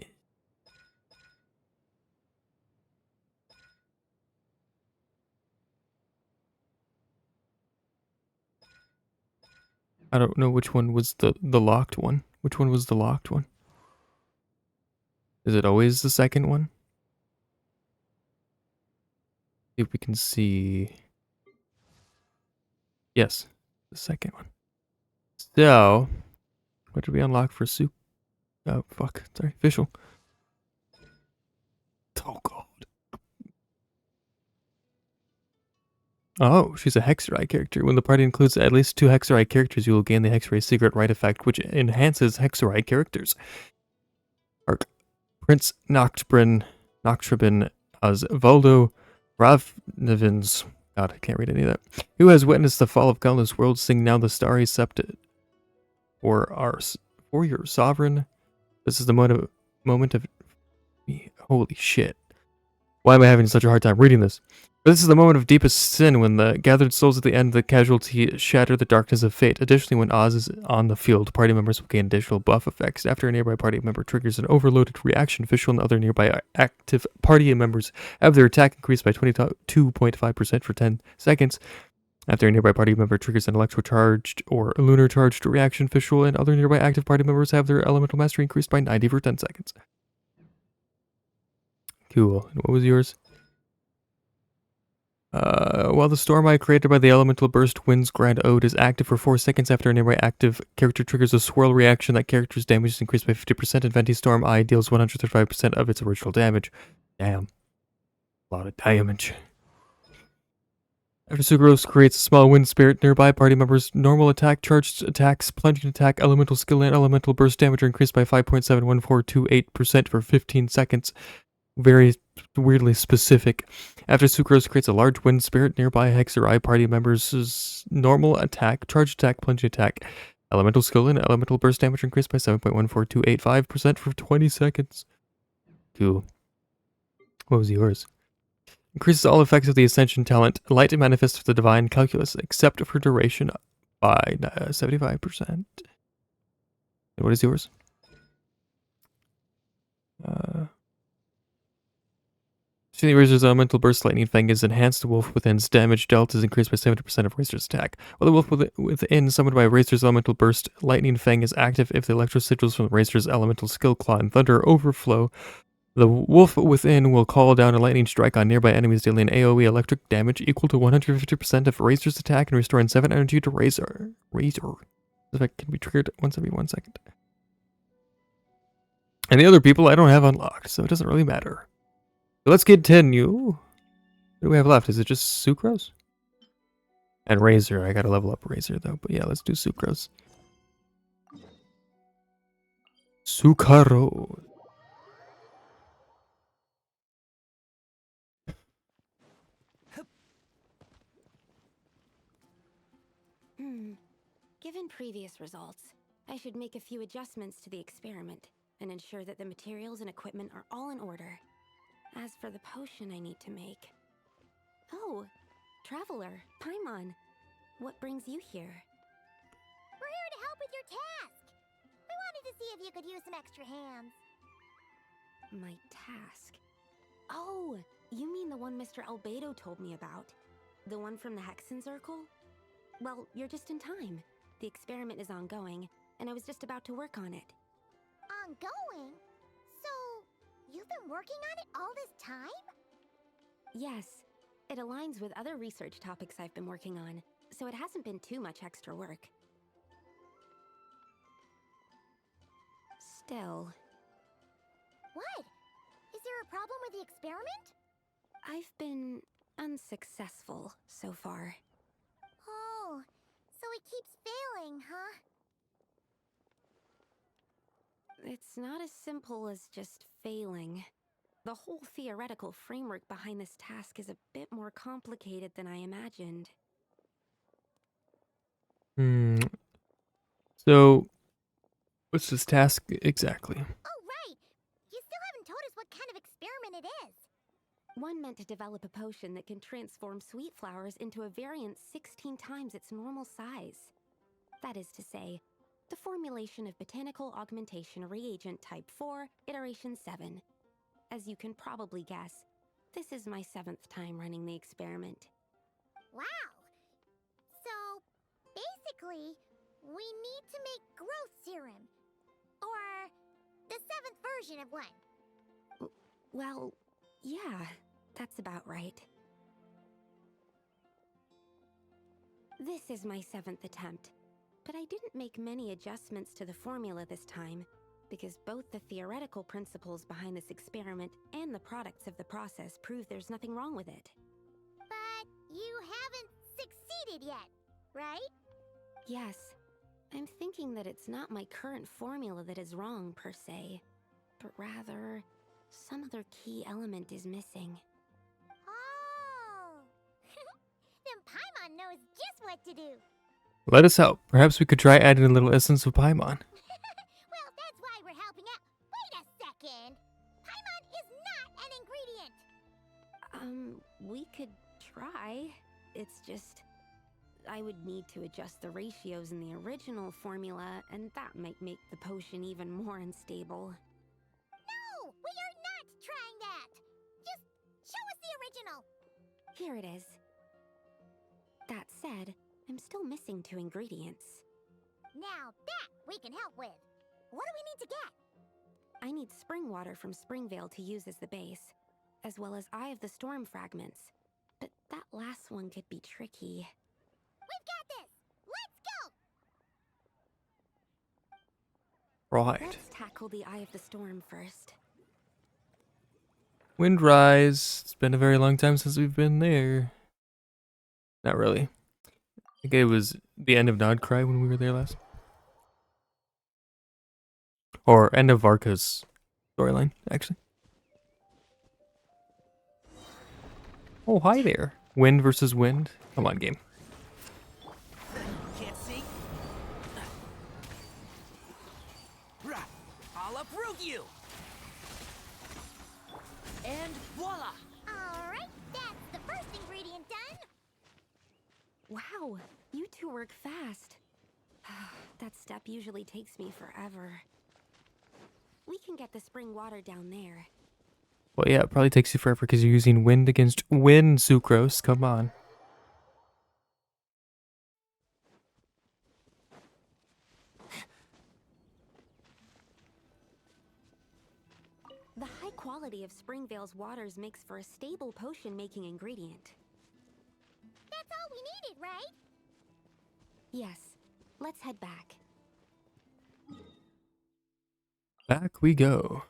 I don't know which one was the locked one. Which one was the locked one? Is it always the second one? See if we can see. Yes, the second one. So, what did we unlock for soup? Oh, fuck. Sorry, official. Oh, God. Oh, she's a Hexerai character. When the party includes at least 2 Hexerai characters, you will gain the Hexerai Secret Right effect, which enhances Hexerai characters. Arc. Prince Noctbrin as Voldo Ravnivens. God, I can't read any of that. Who has witnessed the fall of countless worlds, sing now the starry septet. For your sovereign. This is the moment of... Holy shit. Why am I having such a hard time reading this? But this is the moment of deepest sin when the gathered souls at the end of the casualty shatter the darkness of fate. Additionally, when Oz is on the field, party members will gain additional buff effects. After a nearby party member triggers an overloaded reaction, Fischl and other nearby active party members have their attack increased by 22.5% for 10 seconds. After a nearby party member triggers an electro-charged or lunar-charged reaction, Fischl and other nearby active party members have their elemental mastery increased by 90 for 10 seconds. Cool. And what was yours? While the storm eye created by the elemental burst wind's grand ode is active for 4 seconds after a nearby active character triggers a swirl reaction, that character's damage is increased by 50% and Venti Storm Eye deals 135% of its original damage. Damn. A lot of damage. After Sucrose creates a small wind spirit, nearby party members' normal attack, charged attacks, plunging attack, elemental skill, and elemental burst damage are increased by 5.71428% for 15 seconds. Very weirdly specific. After Sucrose creates a large wind spirit, nearby Hexerai party members' normal attack, charge attack, plunging attack, elemental skill, and elemental burst damage are increased by 7.14285% for 20 seconds. Cool. What was yours? Increases all effects of the Ascension talent, Light Manifest of the Divine Calculus, except for duration, by 75%. And what is yours? Shooting Razor's Elemental Burst Lightning Fang is enhanced. The wolf within's damage dealt is increased by 70% of Razor's attack. While the wolf within summoned by Razor's Elemental Burst Lightning Fang is active if the electro sigils from Razor's Elemental Skill Claw and Thunder overflow, the wolf within will call down a lightning strike on nearby enemies, dealing AoE electric damage equal to 150% of Razor's attack and restoring 7 energy to Razor. This effect can be triggered once every 1 second. And the other people I don't have unlocked, so it doesn't really matter. So let's continue. What do we have left? Is it just Sucrose? And Razor. I gotta level up Razor though. But yeah, let's do Sucrose. Sucaro. Given previous results, I should make a few adjustments to the experiment and ensure that the materials and equipment are all in order. As for the potion I need to make... Oh, Traveler, Paimon, what brings you here? We're here to help with your task. We wanted to see if you could use some extra hands. My task? Oh, you mean the one Mr. Albedo told me about? The one from the Hexen Circle? Well, you're just in time. The experiment is ongoing, and I was just about to work on it. Ongoing? So, you've been working on it all this time? Yes. It aligns with other research topics I've been working on, so it hasn't been too much extra work. Still... What? Is there a problem with the experiment? I've been unsuccessful so far. Oh, so it keeps failing, huh? It's not as simple as just failing. The whole theoretical framework behind this task is a bit more complicated than I imagined. So, what's this task exactly? Oh, right! You still haven't told us what kind of experiment it is. One meant to develop a potion that can transform sweet flowers into a variant 16 times its normal size. That is to say, the formulation of Botanical Augmentation Reagent Type 4, Iteration 7. As you can probably guess, this is my 7th time running the experiment. Wow! So, basically, we need to make growth serum. Or the 7th version of one. Well, yeah, that's about right. This is my 7th attempt, but I didn't make many adjustments to the formula this time. because both the theoretical principles behind this experiment and the products of the process prove there's nothing wrong with it. But you haven't succeeded yet, right? Yes, I'm thinking that it's not my current formula that is wrong, per se, but rather some other key element is missing. Oh! Then Paimon knows just what to do. Let us help. Perhaps we could try adding a little essence of Paimon. Well, that's why we're helping out. Wait a second! Paimon is not an ingredient! We could try. It's just, I would need to adjust the ratios in the original formula, and that might make the potion even more unstable. No! We are not trying that! Just show us the original! Here it is. That said, I'm still missing 2 ingredients. Now that we can help with. What do we need to get? I need spring water from Springvale to use as the base, as well as Eye of the Storm fragments. But that last one could be tricky. We've got this! Let's go! Right. Let's tackle the Eye of the Storm first. Windrise. It's been a very long time since we've been there. Not really. I think it was the end of Nodcry when we were there last. Or end of Varka's storyline, actually. Oh, hi there. Wind versus wind. Come on, game. Can't see? I'll uproot you! And voila! Alright, that's the first ingredient done! Wow, you 2 work fast. That step usually takes me forever. We can get the spring water down there. Well, yeah, it probably takes you forever because you're using wind against wind, Sucrose. Come on. The high quality of Springvale's waters makes for a stable potion-making ingredient. That's all we needed, right? Yes, let's head back. Back we go.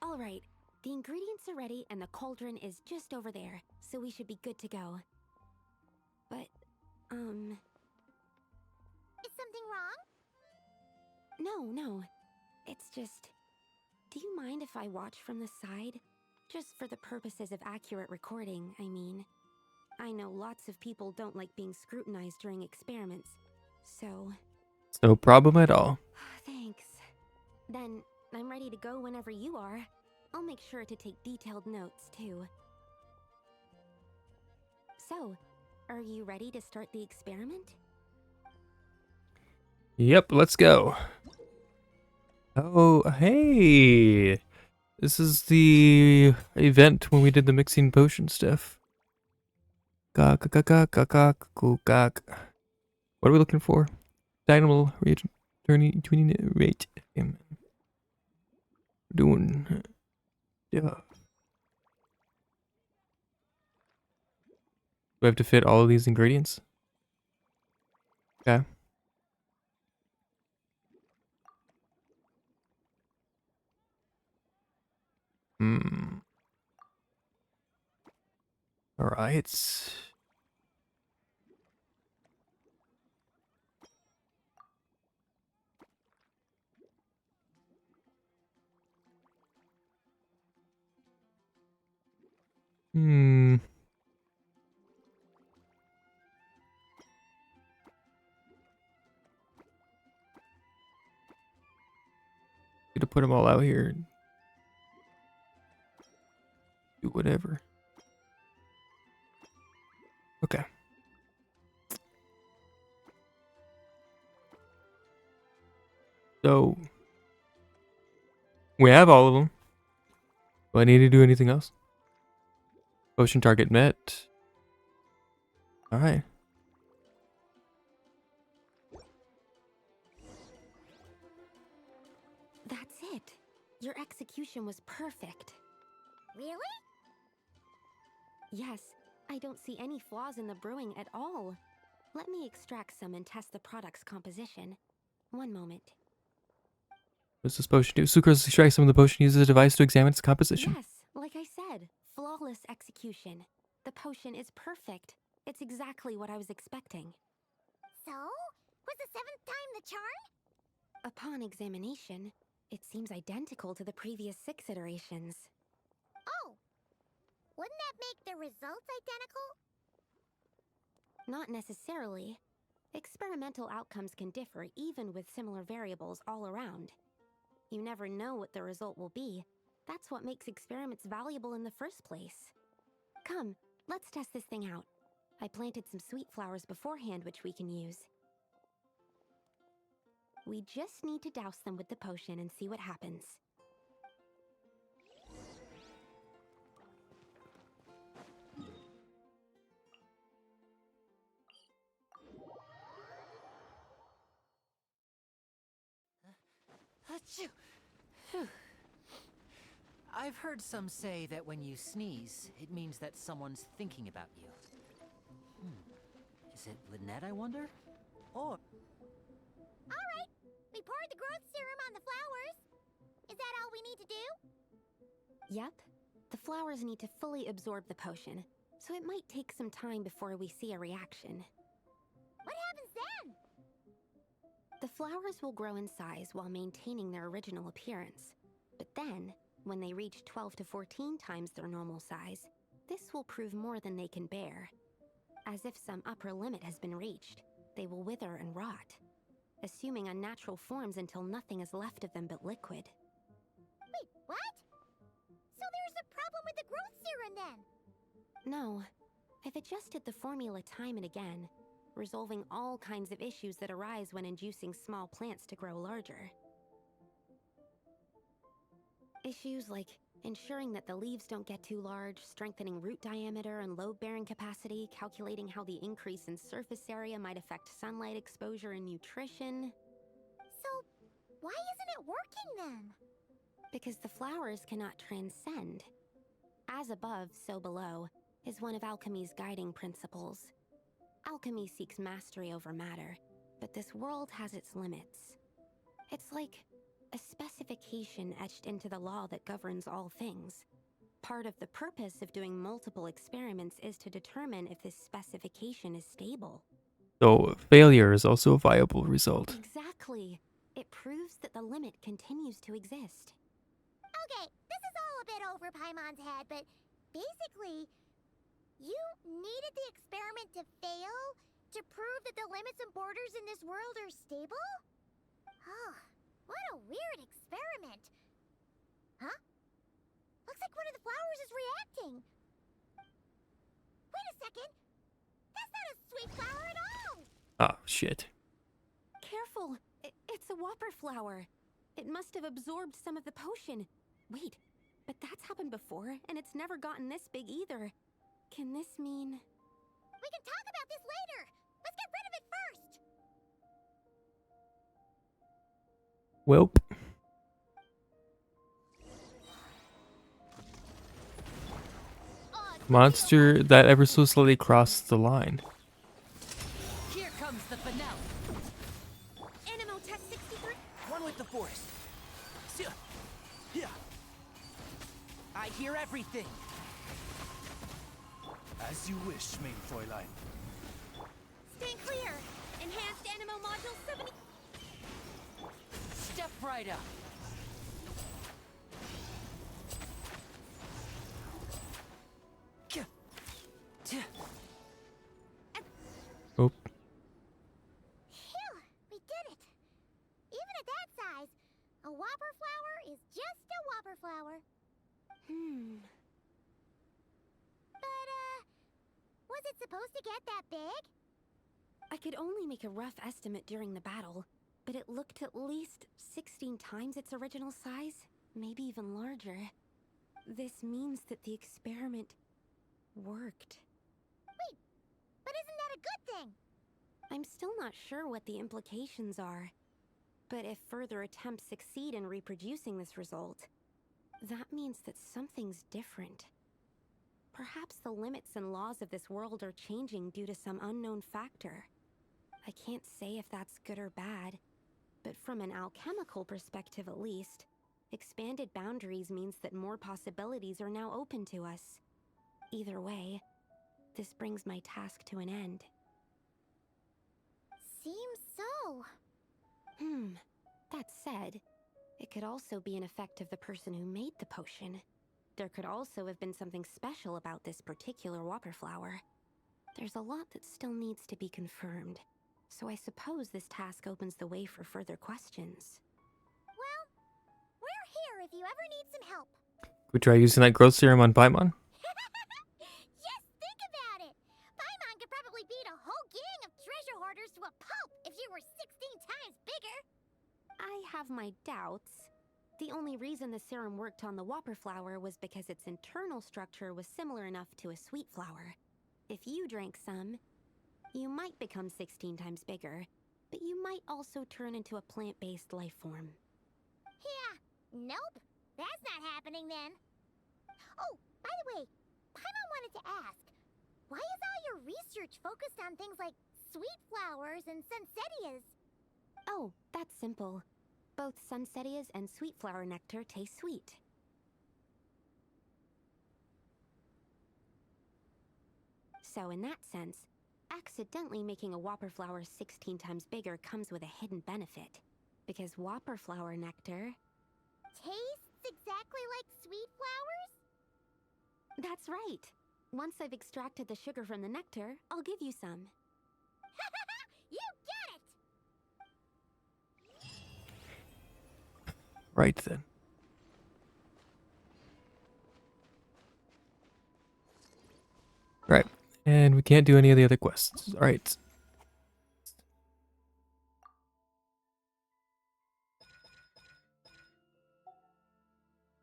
All right, the ingredients are ready and the cauldron is just over there, so we should be good to go. But, Is something wrong? no. It's just, do you mind if I watch from the side? Just for the purposes of accurate recording, I mean. I know lots of people don't like being scrutinized during experiments, so... It's no problem at all. Thanks. Then, I'm ready to go whenever you are. I'll make sure to take detailed notes, too. So, are you ready to start the experiment? Yep, let's go. Oh, hey! This is the event when we did the mixing potion stuff. What are we looking for? Dynamo reagent tuning rate. Doing. Yeah. Do we have to fit all of these ingredients? Okay. All right. Need to put them all out here. Do whatever. Okay. So we have all of them. Do I need to do anything else? Potion target met. All right. That's it. Your execution was perfect. Really? Yes, I don't see any flaws in the brewing at all. Let me extract some and test the product's composition. One moment. What's this potion do? Sucrose extracts some of the potion, uses a device to examine its composition. Yes, like I said, flawless execution. The potion is perfect. It's exactly what I was expecting. So? Was the 7th time the charm? Upon examination, it seems identical to the previous 6 iterations. Oh! Wouldn't that make the results identical? Not necessarily. Experimental outcomes can differ even with similar variables all around. You never know what the result will be. That's what makes experiments valuable in the first place. Come, let's test this thing out. I planted some sweet flowers beforehand which we can use. We just need to douse them with the potion and see what happens. Achoo! Phew. I've heard some say that when you sneeze, it means that someone's thinking about you. Is it Lynette, I wonder? Or... Alright, we poured the growth serum on the flowers. Is that all we need to do? Yep. The flowers need to fully absorb the potion, so it might take some time before we see a reaction. What happens then? The flowers will grow in size while maintaining their original appearance. But then, when they reach 12 to 14 times their normal size, this will prove more than they can bear. As if some upper limit has been reached, they will wither and rot, assuming unnatural forms until nothing is left of them but liquid. Wait, what? So there's a problem with the growth serum then? No, I've adjusted the formula time and again, resolving all kinds of issues that arise when inducing small plants to grow larger. Issues like ensuring that the leaves don't get too large, strengthening root diameter and load-bearing capacity, calculating how the increase in surface area might affect sunlight exposure and nutrition. So, why isn't it working then? Because the flowers cannot transcend. As above, so below, is one of alchemy's guiding principles. Alchemy seeks mastery over matter, but this world has its limits. It's like a specification etched into the law that governs all things. Part of the purpose of doing multiple experiments is to determine if this specification is stable. So failure is also a viable result. Exactly. It proves that the limit continues to exist. Okay, this is all a bit over Paimon's head, but basically, you needed the experiment to fail to prove that the limits and borders in this world are stable? Oh, what a weird experiment. Huh? Looks like one of the flowers is reacting. Wait a second. That's not a sweet flower at all. Oh, shit. Careful! It's a whopper flower. It must have absorbed some of the potion. Wait, but that's happened before, and it's never gotten this big either. Can this mean... We can talk about this later. Let's get rid of it first. Welp. Monster that ever so slightly crossed the line. Here comes the finale. Animo Test 63. One with the force. Yeah. I hear everything. As you wish, main Fräulein. Stand clear. Enhanced Animo Module 70. Step right up. Oh. Phew, we did it. Even at that size, a whopper flower is just a whopper flower. But, was it supposed to get that big? I could only make a rough estimate during the battle, but it looked at least 16 times its original size, maybe even larger. This means that the experiment worked. Wait, but isn't that a good thing? I'm still not sure what the implications are. But if further attempts succeed in reproducing this result, that means that something's different. Perhaps the limits and laws of this world are changing due to some unknown factor. I can't say if that's good or bad, but from an alchemical perspective at least, expanded boundaries means that more possibilities are now open to us. Either way, this brings my task to an end. Seems so. That said, it could also be an effect of the person who made the potion. There could also have been something special about this particular whopper flower. There's a lot that still needs to be confirmed, so I suppose this task opens the way for further questions. Well, we're here if you ever need some help. Could we try using that growth serum on Paimon? Just think about it. Paimon could probably beat a whole gang of treasure hoarders to a pulp if she were 16 times bigger. I have my doubts. The only reason the serum worked on the whopper flower was because its internal structure was similar enough to a sweet flower. If you drank some, you might become 16 times bigger, but you might also turn into a plant-based life form. Yeah, nope. That's not happening then. Oh, by the way, Paimon wanted to ask, why is all your research focused on things like sweet flowers and sunsettias? Oh, that's simple. Both sunsettias and sweet flower nectar taste sweet. So in that sense, accidentally making a whopper flower 16 times bigger comes with a hidden benefit. Because whopper flower nectar... Tastes exactly like sweet flowers? That's right. Once I've extracted the sugar from the nectar, I'll give you some. You get it! Right then. Right. And we can't do any of the other quests. Alright.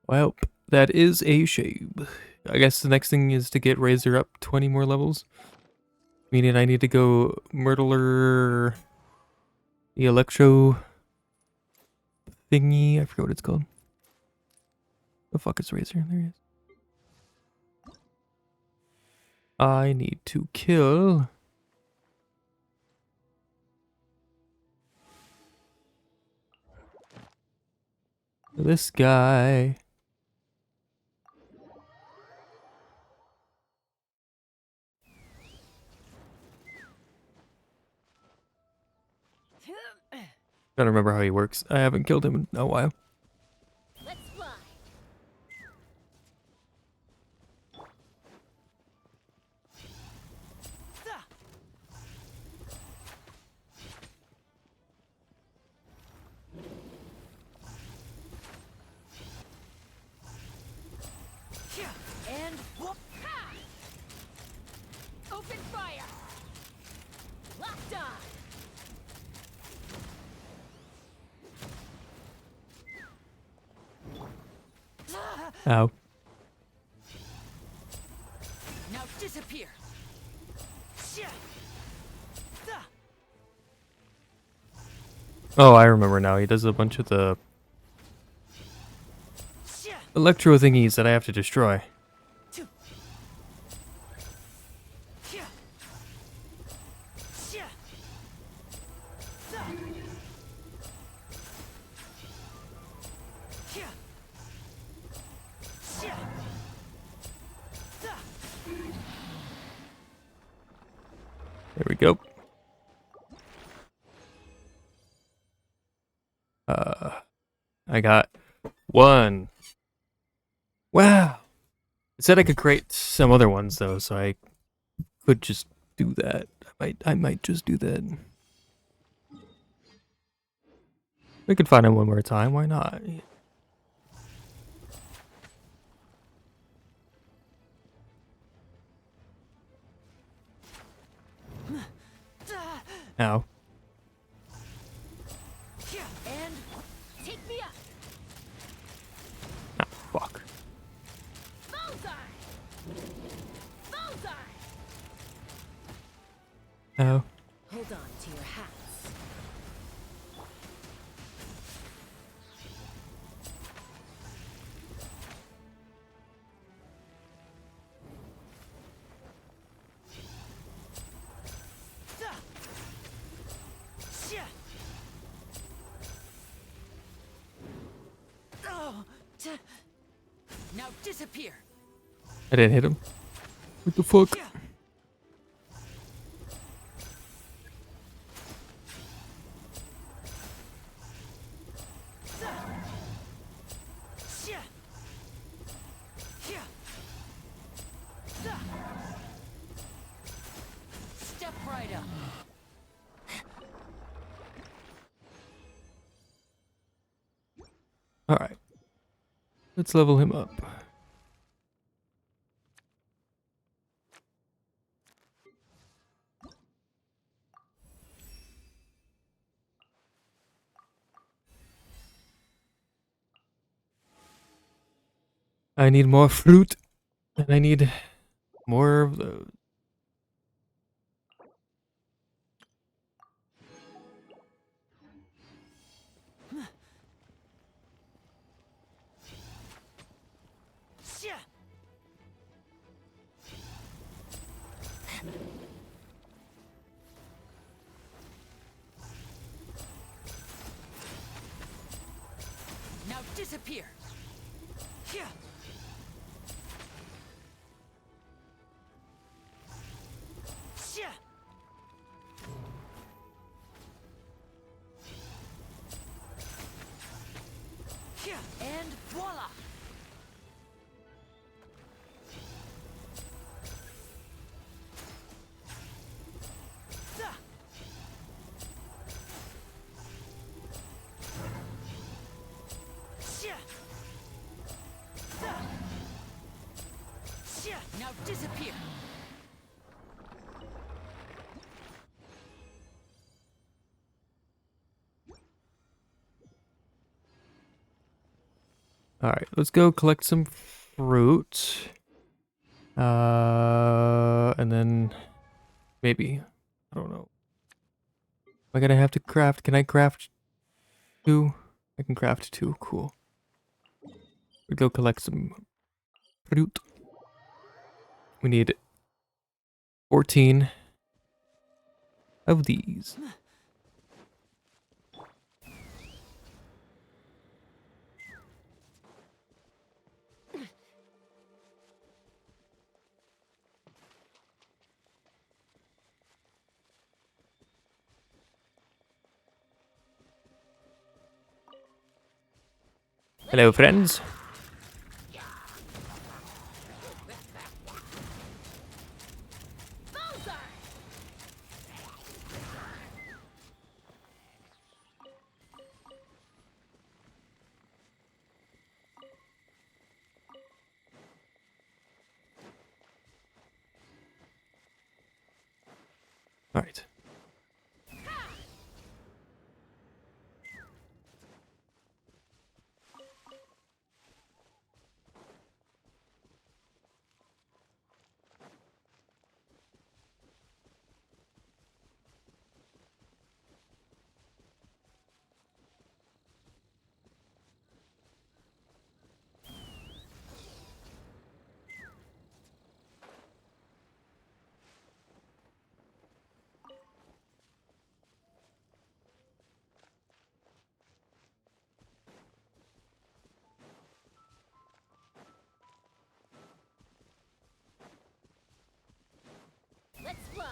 Well, that is a shame. I guess the next thing is to get Razor up 20 more levels. Meaning I need to go Myrtler... the Electro... thingy. I forget what it's called. The fuck is Razor? There he is. I need to kill... this guy. Trying to remember how he works. I haven't killed him in a while. Let's fly. And whoop! Ha! Open fire! Locked on! Ow. Now disappear! Oh, I remember now. He does a bunch of the electro thingies that I have to destroy. There we go. I got one. Wow. It said I could create some other ones though, so I could just do that. I might just do that. We could find him one more time. Why not? Ow. And take me up! Ah, fuck. Bullseye! Bullseye! Ow. Hold on to your hats. Now disappear. I didn't hit him. What the fuck? Step right up. Alright. Let's level him up. I need more fruit. And I need more of those. Now disappear. And voila! Now disappear. Alright, let's go collect some fruit. And then maybe, I don't know. Am I gonna have to craft? Can I craft 2? I can craft 2. Cool. We go collect some fruit. We need 14 of these. Hello, friends. All right. Let's fly.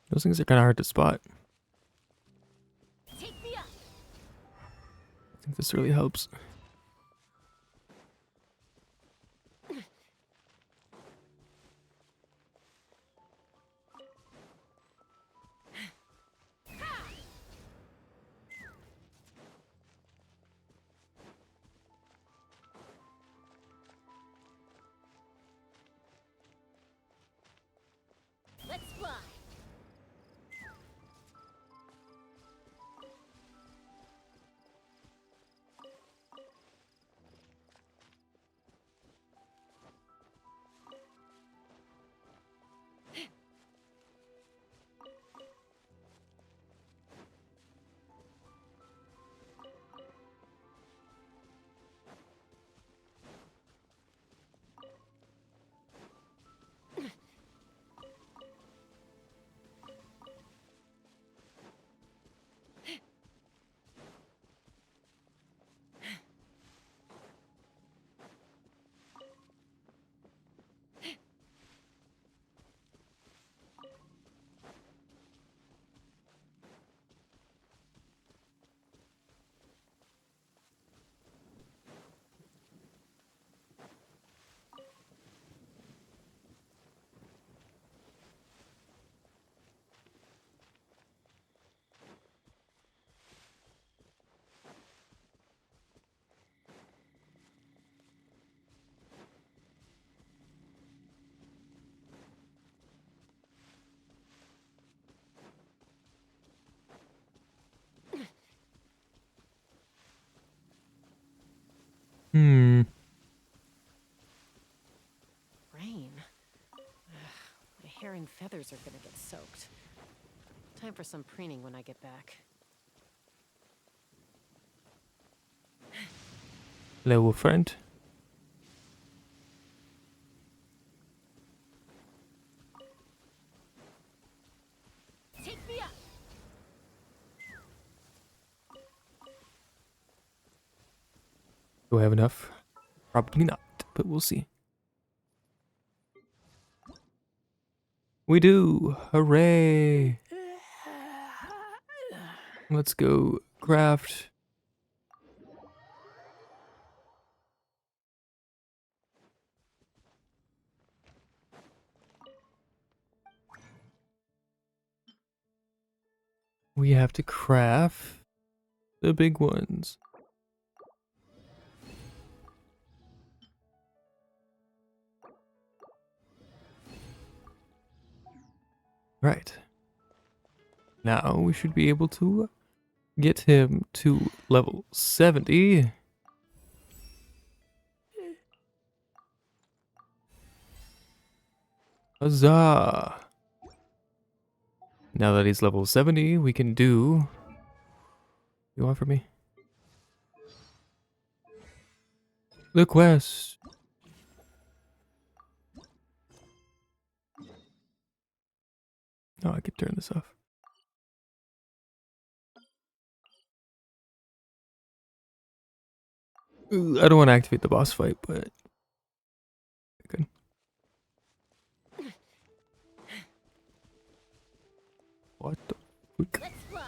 Those things are kind of hard to spot. Take me up. I think this really helps. Let's fly. are gonna get soaked. Time for some preening when I get back. Hello, friend. Take me up! Do I have enough? Probably not, but we'll see. We do! Hooray! Let's go craft. We have to craft the big ones. Right. Now we should be able to get him to level 70. Huzzah! Now that he's level 70, we can do... You offer me? The quest! Oh, I could turn this off. Ooh, I don't want to activate the boss fight, but... Good. What the fuck? Let's fly!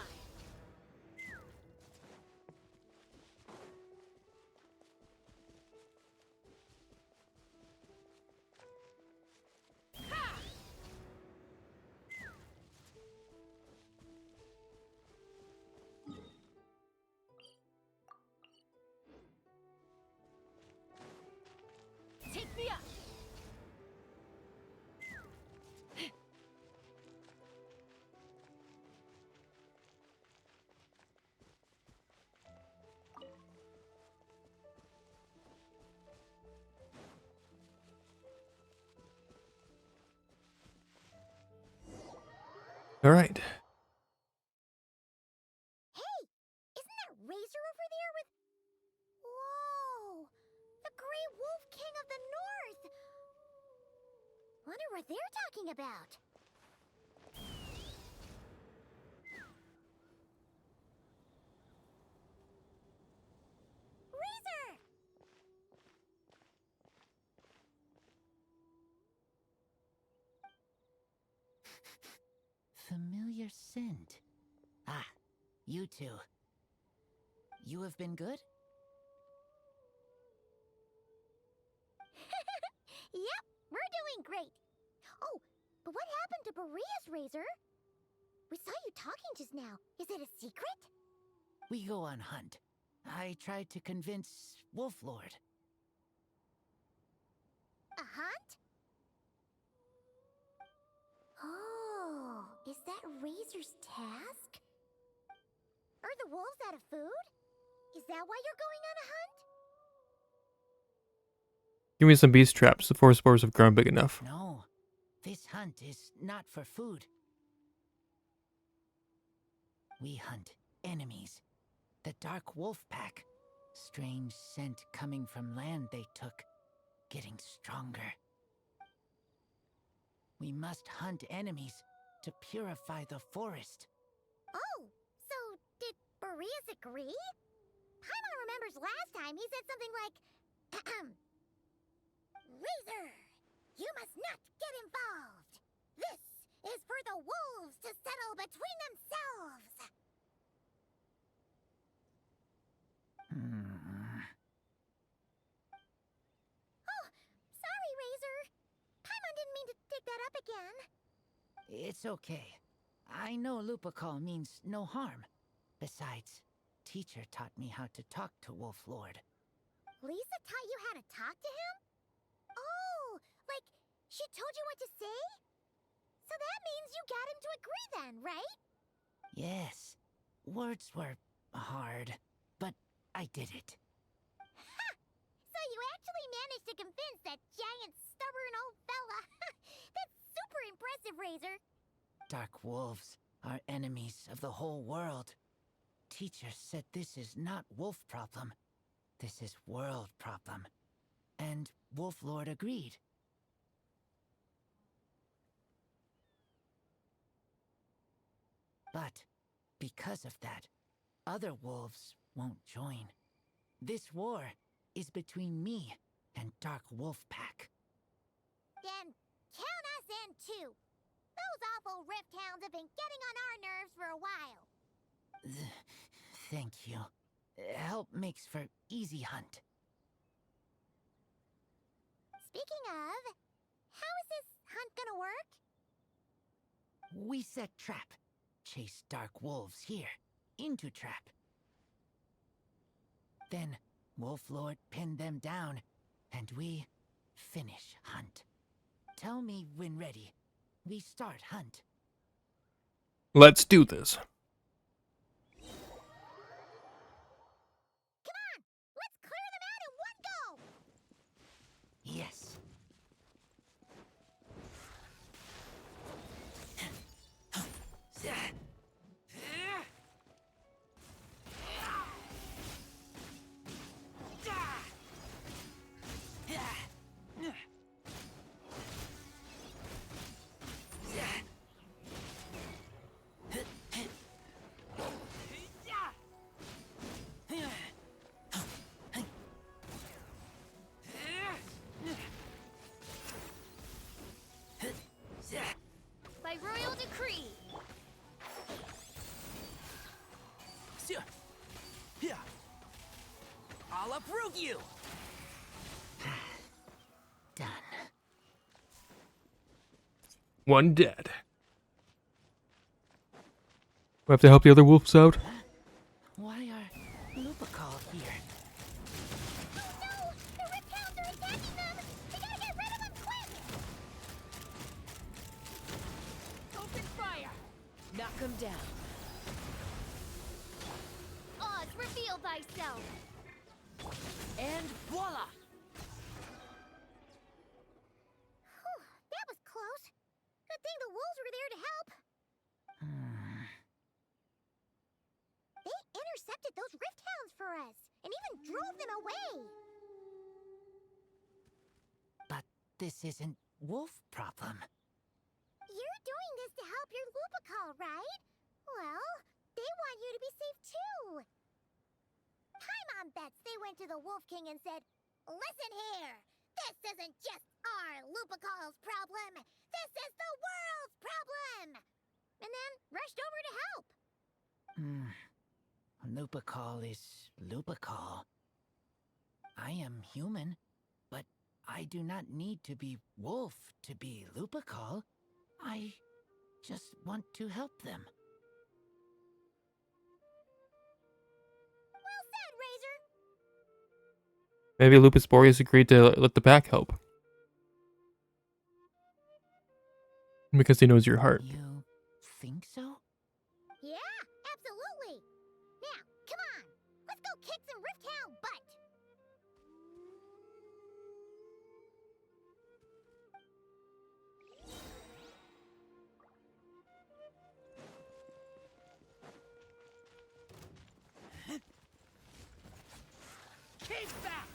Take me up! Alright. Hey, isn't that Razor over there with... Whoa! The Grey Wolf King of the North! Wonder what they're talking about. Razor! Familiar scent. Ah, you two. You have been good? Yep, we're doing great. Oh, but what happened to Berea's Razor? We saw you talking just now. Is it a secret? We go on hunt. I tried to convince Wolflord. A hunt? Oh, is that Razor's task? Are the wolves out of food? Is that why you're going on a hunt? Give me some beast traps. The 4 spores have grown big enough. No, this hunt is not for food. We hunt enemies. The Dark Wolf Pack. Strange scent coming from land they took. Getting stronger. We must hunt enemies to purify the forest. Oh, so did Boreas agree? Paimon remembers last time he said something like, Razor, you must not get involved. This is for the wolves to settle between themselves. Oh, sorry, Razor. Paimon didn't mean to dig that up again. It's okay. I know Lupacol means no harm. Besides, teacher taught me how to talk to Wolflord. Lisa taught you how to talk to him? Oh, like she told you what to say? So that means you got him to agree then, right? Yes, words were hard, but I did it. Ha! So you actually managed to convince that giant, stubborn old fella. That's super super impressive, Razor. Dark wolves are enemies of the whole world. Teacher said this is not wolf problem. This is world problem. And Wolf Lord agreed. But because of that, other wolves won't join. This war is between me and Dark Wolf Pack. Then count us in too. Those awful rift hounds have been getting on our nerves for a while. Thank you. Help makes for easy hunt. Speaking of, how is this hunt gonna work? We set trap. Chase dark wolves here. Into trap. Then Wolf Lord pinned them down, and we finish hunt. Tell me when ready. We start hunt. Let's do this. Come on! Let's clear them out in one go! Yes. By royal decree. Yeah. I'll approve you. Done. One dead. We have to help the other wolves out. Why are Lupical here? Oh no! The rift hounds are attacking them! We gotta get rid of them quick! Open fire! Knock him down. Oz, reveal thyself. And voila! Whew, that was close. Good thing the wolves were there to help. They intercepted those rift hounds for us, and even drove them away. But this isn't wolf problem. You're doing this to help your Lupical, right? Well, they want you to be safe too. Paimon bets they went to the Wolf King and said, "Listen here, this isn't just our Lupical's problem. This is the world's problem!" And then rushed over to help. Lupical is Lupical. I am human, but I do not need to be wolf to be Lupical. I just want to help them. Well said, Razor. Maybe Lupus Boreas agreed to let the pack help. Because he knows your heart. You think so? Yeah, absolutely. Now, come on. Let's go kick some rift hound butt. Keep back!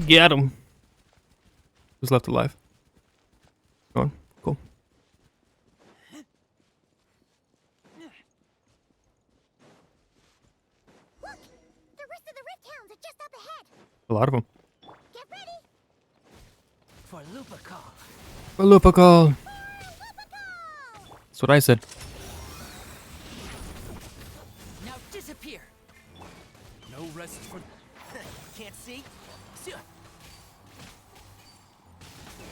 Get him. Who's left alive? Go on. Cool. Look! The rest of the rift A lot of them. Get ready! For Lupacol. Lupacol. That's what I said. Now disappear. No rest for... Can't see?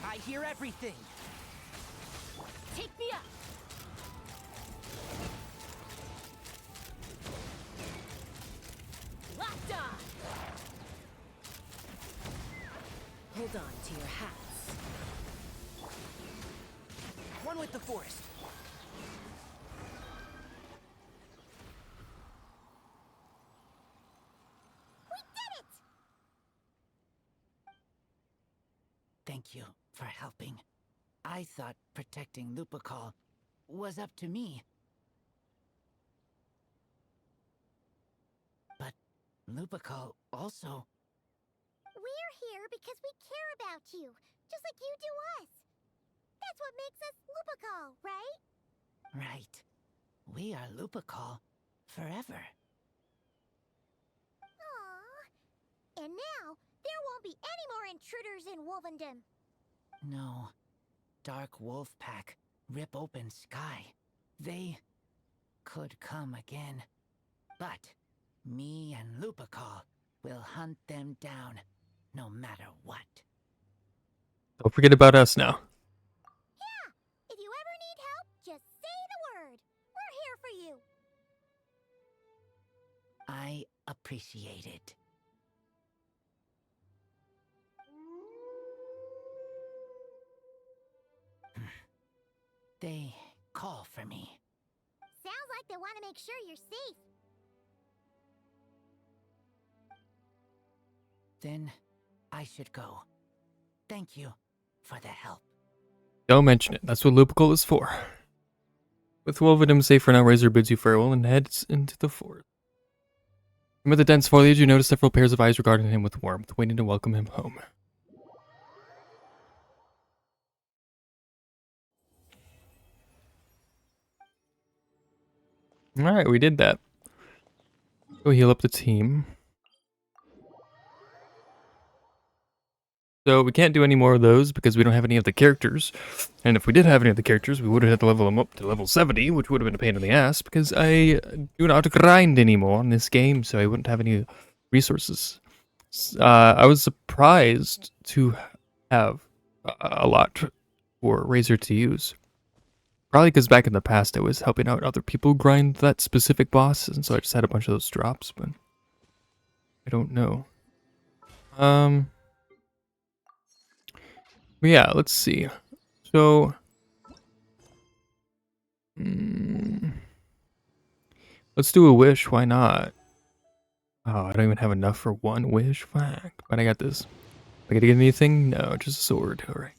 I hear everything. Take me up! Locked on! Hold on to your hats. One with the forest. We did it! Thank you for helping. I thought protecting Lupacol was up to me. But Lupacol also... We're here because we care about you, just like you do us. That's what makes us Lupacol, right? Right. We are Lupacol forever. Aww. And now, there won't be any more intruders in Wolvendom. No. Dark Wolf Pack, Rip Open Sky. They could come again. But me and Lupacol will hunt them down, no matter what. Don't forget about us now. Yeah! If you ever need help, just say the word. We're here for you. I appreciate it. They call for me. Sounds like they want to make sure you're safe. Then I should go. Thank you for the help. Don't mention it. That's what Lupacol is for. With Wolvendom safe for now, Razor bids you farewell and heads into the forest. Amid the dense foliage, you notice several pairs of eyes regarding him with warmth, waiting to welcome him home. Alright, we did that. Go heal up the team. So we can't do any more of those because we don't have any of the characters. And if we did have any of the characters, we would have had to level them up to level 70, which would have been a pain in the ass because I do not grind anymore in this game, so I wouldn't have any resources. I was surprised to have a lot for Razor to use. Probably because back in the past I was helping out other people grind that specific boss, and so I just had a bunch of those drops, but I don't know. Yeah, let's see. So, let's do a wish. Why not? Oh, I don't even have enough for one wish. Fuck. But I got this. I gotta get anything? No, just a sword. All right.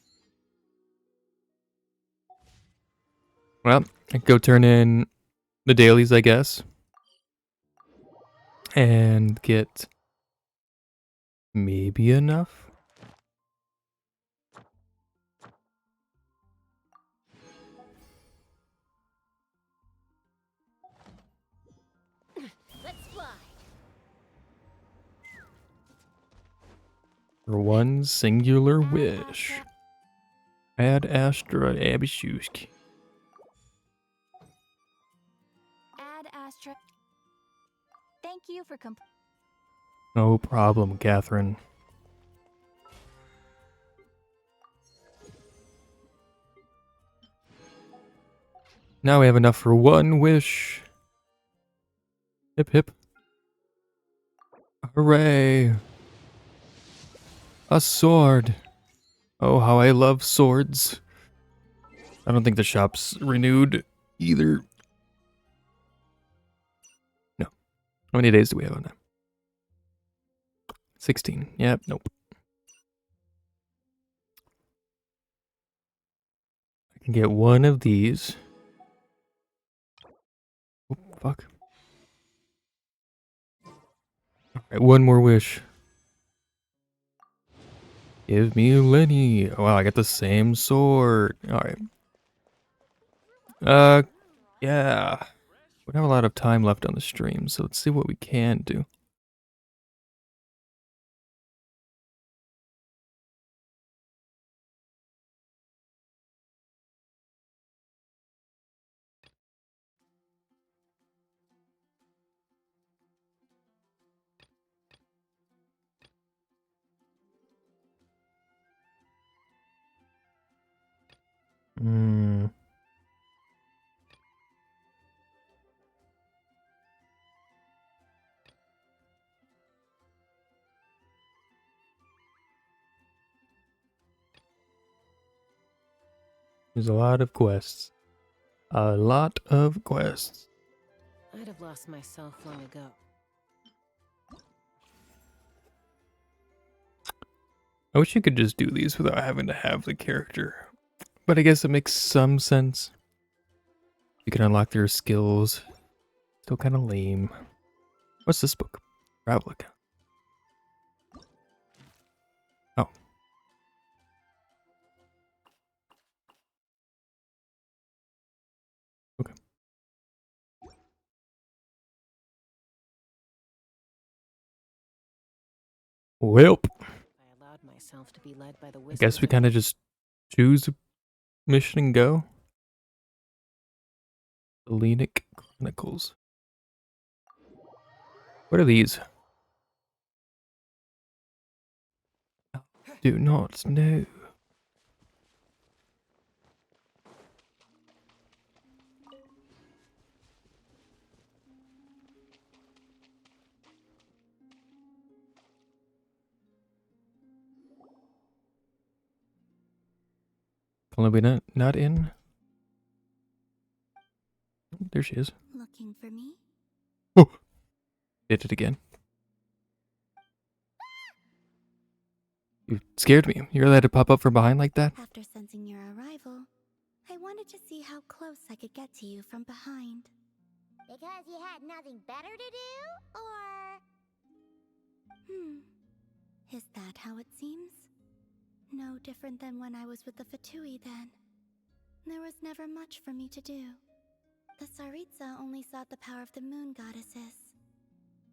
Well, I can go turn in the dailies, I guess, and get maybe enough. Let's fly! For one singular wish. Ad Astra Abishusk. Ad Astra. Thank you for No problem, Catherine. Now we have enough for one wish. Hip hip. Hooray. A sword. Oh, how I love swords. I don't think the shop's renewed either. No. How many days do we have on that? 16. Yep, nope. I can get one of these. Oh, fuck. Alright, one more wish. Give me Lenny. Oh, wow, I got the same sword. Alright. Yeah. We don't have a lot of time left on the stream, so let's see what we can do. Hmm. There's a lot of quests. A lot of quests. I'd have lost myself long ago. I wish you could just do these without having to have the character. But I guess it makes some sense. You can unlock their skills. Still kind of lame. What's this book? Travel account. Oh. Okay. Welp. I allowed myself to be led by the I guess we whispers kind of just choose a mission and go. The Leanic Chronicles. What are these? Do not know. Columbia not in. There she is. Looking for me? Oh, did it again. You scared me. You really had to pop up from behind like that? After sensing your arrival, I wanted to see how close I could get to you from behind. Because you had nothing better to do? Or... Is that how it seems? No different than when I was with the Fatui then. There was never much for me to do. The Tsaritsa only sought the power of the moon goddesses.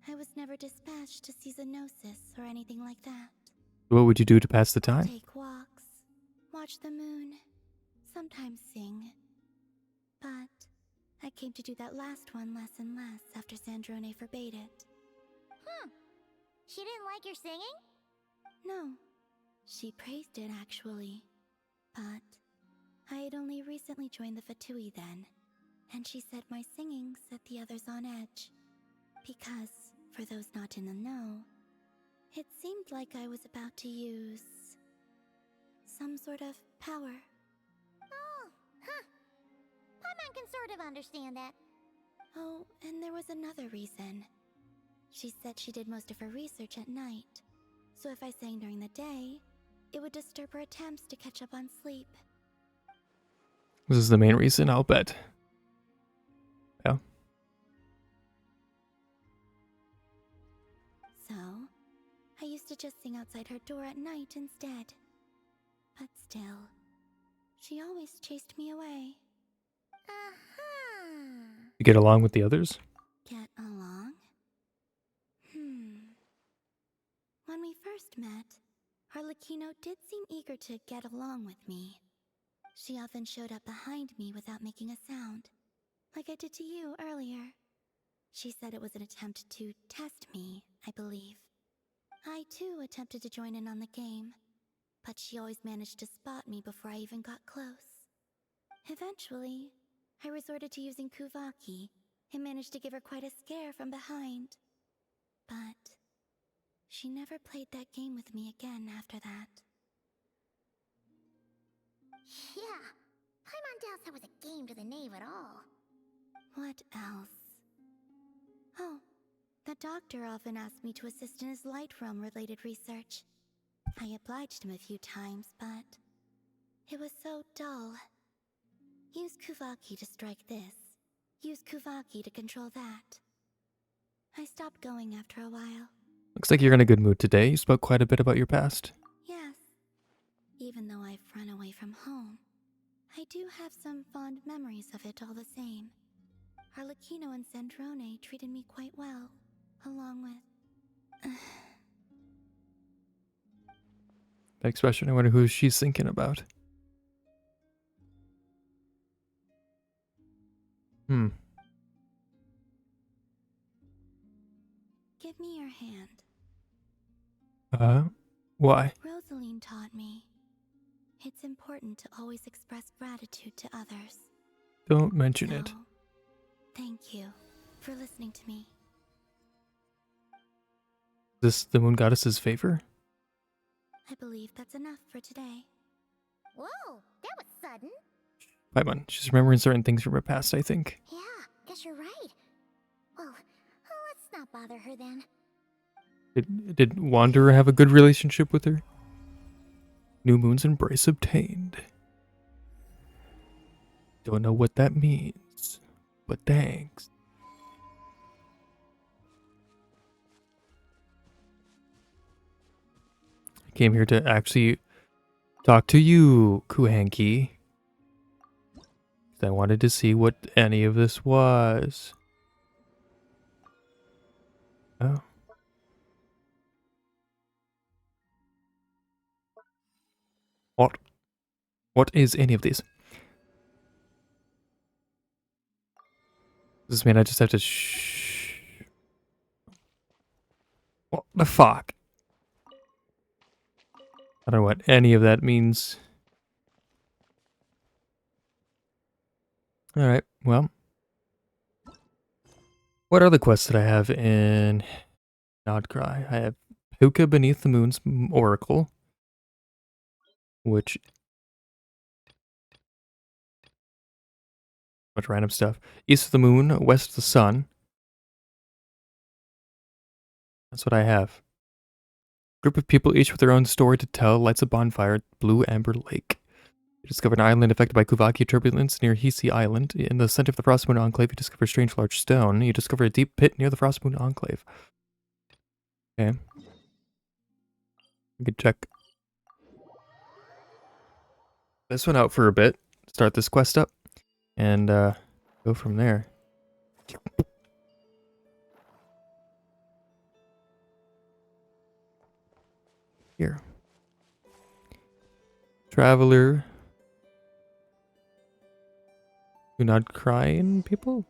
I was never dispatched to see Xenosis or anything like that. What would you do to pass the time? Take walks, watch the moon, sometimes sing. But I came to do that last one less and less after Sandrone forbade it. She didn't like your singing? No, she praised it actually. But I had only recently joined the Fatui then, and she said my singing set the others on edge. Because, for those not in the know, it seemed like I was about to use some sort of power. Oh, huh. Paimon can sort of understand that. Oh, and there was another reason. She said she did most of her research at night, so if I sang during the day, it would disturb her attempts to catch up on sleep. This is the main reason, I'll bet. Yeah. So, I used to just sing outside her door at night instead. But still, she always chased me away. You get along with the others? Get along? When we first met, Harlequino did seem eager to get along with me. She often showed up behind me without making a sound, like I did to you earlier. She said it was an attempt to test me, I believe. I too attempted to join in on the game, but she always managed to spot me before I even got close. Eventually, I resorted to using Kuvaki and managed to give her quite a scare from behind. But she never played that game with me again after that. Yeah, Paimon doubts that was a game to the knave at all. What else? Oh, the doctor often asked me to assist in his light realm related research. I obliged him a few times, but it was so dull. Use Kuvaki to strike this. Use Kuvaki to control that. I stopped going after a while. Looks like you're in a good mood today. You spoke quite a bit about your past. Yes. Even though I've run away from home, I do have some fond memories of it all the same. Harlequino and Sandrone treated me quite well, along with... That expression, I wonder who she's thinking about. Give me your hand. Why? Rosaline taught me. It's important to always express gratitude to others. Don't mention it. So, thank you for listening to me. Is this the moon goddess's favor? I believe that's enough for today. Whoa, that was sudden. Paimon, she's remembering certain things from her past, I think. Yeah, guess you're right. Well, let's not bother her then. Did Wanderer have a good relationship with her? New moon's embrace obtained. Don't know what that means, but thanks. I came here to actually talk to you, Kuhanki. I wanted to see what any of this was. Oh. What? What is any of this? Does this mean I just have to shh? What the fuck? I don't know what any of that means. Alright, well. What other quests did I have in Nodcry? I have Puka Beneath the Moon's Oracle, which... much random stuff. East of the Moon, West of the Sun. That's what I have. Group of people, each with their own story to tell, lights a bonfire at Blue Amber Lake. You discover an island affected by Kuvaki turbulence near Hisi Island. In the center of the Frostmoon Enclave, you discover a strange large stone. You discover a deep pit near the Frostmoon Enclave. Okay. We could check this one out for a bit. Start this quest up. And go from there. Here. Traveler. Do not cry in people?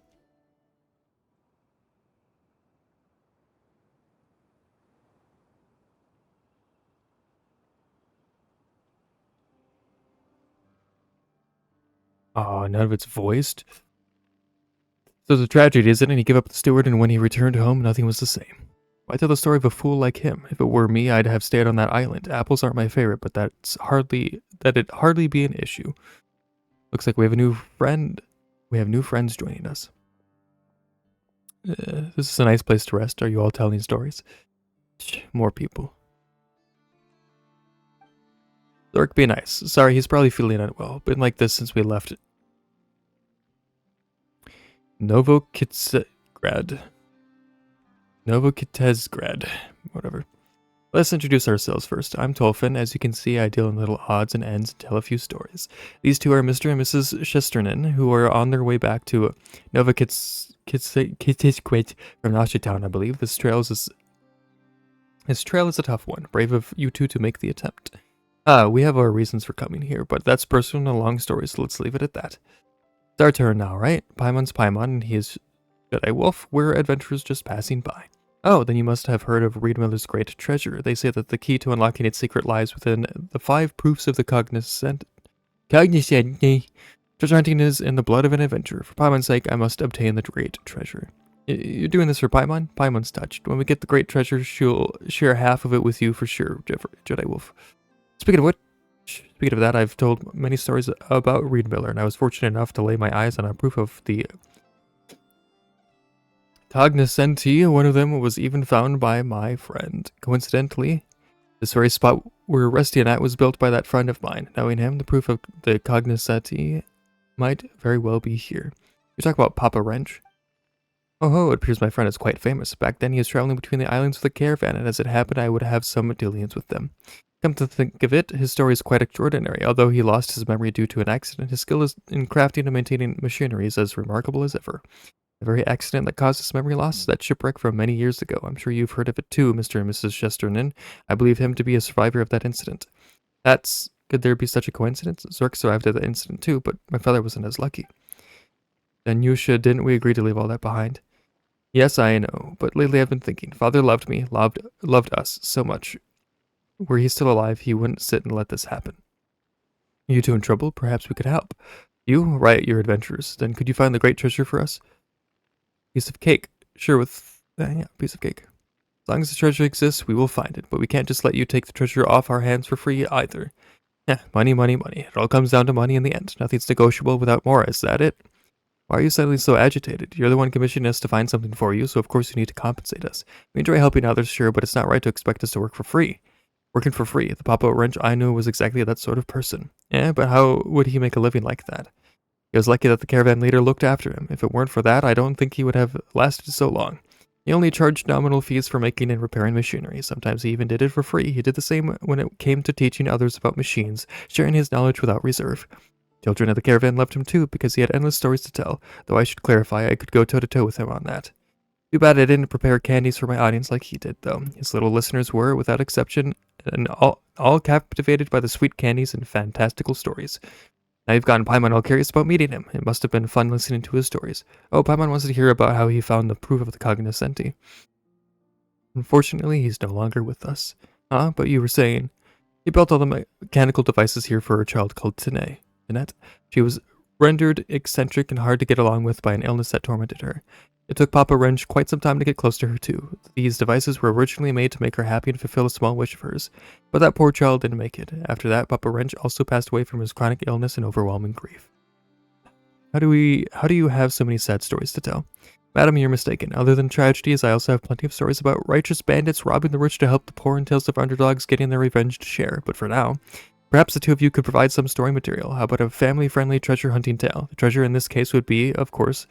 Oh, none of it's voiced. So the tragedy is it, and he gave up the steward, and when he returned home, nothing was the same. Why tell the story of a fool like him? If it were me, I'd have stayed on that island. Apples aren't my favorite, but that'd hardly be an issue. Looks like we have a new friend. We have new friends joining us. This is a nice place to rest. Are you all telling stories? More people. Zork, be nice. Sorry, he's probably feeling unwell. Been like this since we left. Novokitezgrad. Whatever. Let's introduce ourselves first. I'm Tolfin. As you can see, I deal in little odds and ends and tell a few stories. These two are Mr. and Mrs. Shesternan, who are on their way back to Novokitezgrad from Nasha Town, I believe. This trail is a tough one. Brave of you two to make the attempt. We have our reasons for coming here, but that's personal and a long story, so let's leave it at that. It's our turn now, right? Paimon's Paimon, and he is Jedi Wolf. We're adventurers just passing by. Oh, then you must have heard of Reed Miller's great treasure. They say that the key to unlocking its secret lies within the 5 proofs of the cognizant. Treasure hunting is in the blood of an adventurer. For Paimon's sake, I must obtain the great treasure. You're doing this for Paimon? Paimon's touched. When we get the great treasure, she'll share half of it with you for sure, Jedi Wolf. Speaking of that, I've told many stories about Reed Miller, and I was fortunate enough to lay my eyes on a proof of the cognoscenti. One of them was even found by my friend. Coincidentally, this very spot we're resting at was built by that friend of mine. Knowing him, the proof of the cognoscenti might very well be here. You talk about Papa Wrench? Oh, it appears my friend is quite famous. Back then he was traveling between the islands with a caravan, and as it happened, I would have some dealings with them. Come to think of it, his story is quite extraordinary. Although he lost his memory due to an accident, his skill in crafting and maintaining machinery is as remarkable as ever. The very accident that caused his memory loss is that shipwreck from many years ago. I'm sure you've heard of it too, Mr. and Mrs. Shesternan. I believe him to be a survivor of that incident. Could there be such a coincidence? Zork survived at that incident too, but my father wasn't as lucky. Then didn't we agree to leave all that behind? Yes, I know, but lately I've been thinking. Father loved me, loved us so much. Were he still alive, he wouldn't sit and let this happen. Are you two in trouble? Perhaps we could help. You riot your adventures. Then could you find the great treasure for us? Piece of cake. Sure, with yeah, piece of cake. As long as the treasure exists, we will find it, but we can't just let you take the treasure off our hands for free either. Yeah, money, money, money. It all comes down to money in the end. Nothing's negotiable without more, is that it? Why are you suddenly so agitated? You're the one commissioning us to find something for you, so of course you need to compensate us. We enjoy helping others, sure, but it's not right to expect us to work for free. Working for free. The Papa Wrench I knew was exactly that sort of person. Yeah, but how would he make a living like that? He was lucky that the caravan leader looked after him. If it weren't for that, I don't think he would have lasted so long. He only charged nominal fees for making and repairing machinery. Sometimes he even did it for free. He did the same when it came to teaching others about machines, sharing his knowledge without reserve. Children of the caravan loved him too, because he had endless stories to tell, though I should clarify I could go toe-to-toe with him on that. Too bad I didn't prepare candies for my audience like he did, though. His little listeners were, without exception, and all captivated by the sweet candies and fantastical stories. Now you've gotten Paimon all curious about meeting him. It must have been fun listening to his stories. Oh, Paimon wants to hear about how he found the proof of the cognoscenti. Unfortunately, he's no longer with us. Huh? But you were saying... He built all the mechanical devices here for a child called Tinette. She was rendered eccentric and hard to get along with by an illness that tormented her. It took Papa Wrench quite some time to get close to her too. These devices were originally made to make her happy and fulfill a small wish of hers. But that poor child didn't make it. After that, Papa Wrench also passed away from his chronic illness and overwhelming grief. How do you have so many sad stories to tell? Madam, you're mistaken. Other than tragedies, I also have plenty of stories about righteous bandits robbing the rich to help the poor and tales of underdogs getting their revenge to share. But for now, perhaps the two of you could provide some story material. How about a family-friendly treasure hunting tale? The treasure in this case would be, of course,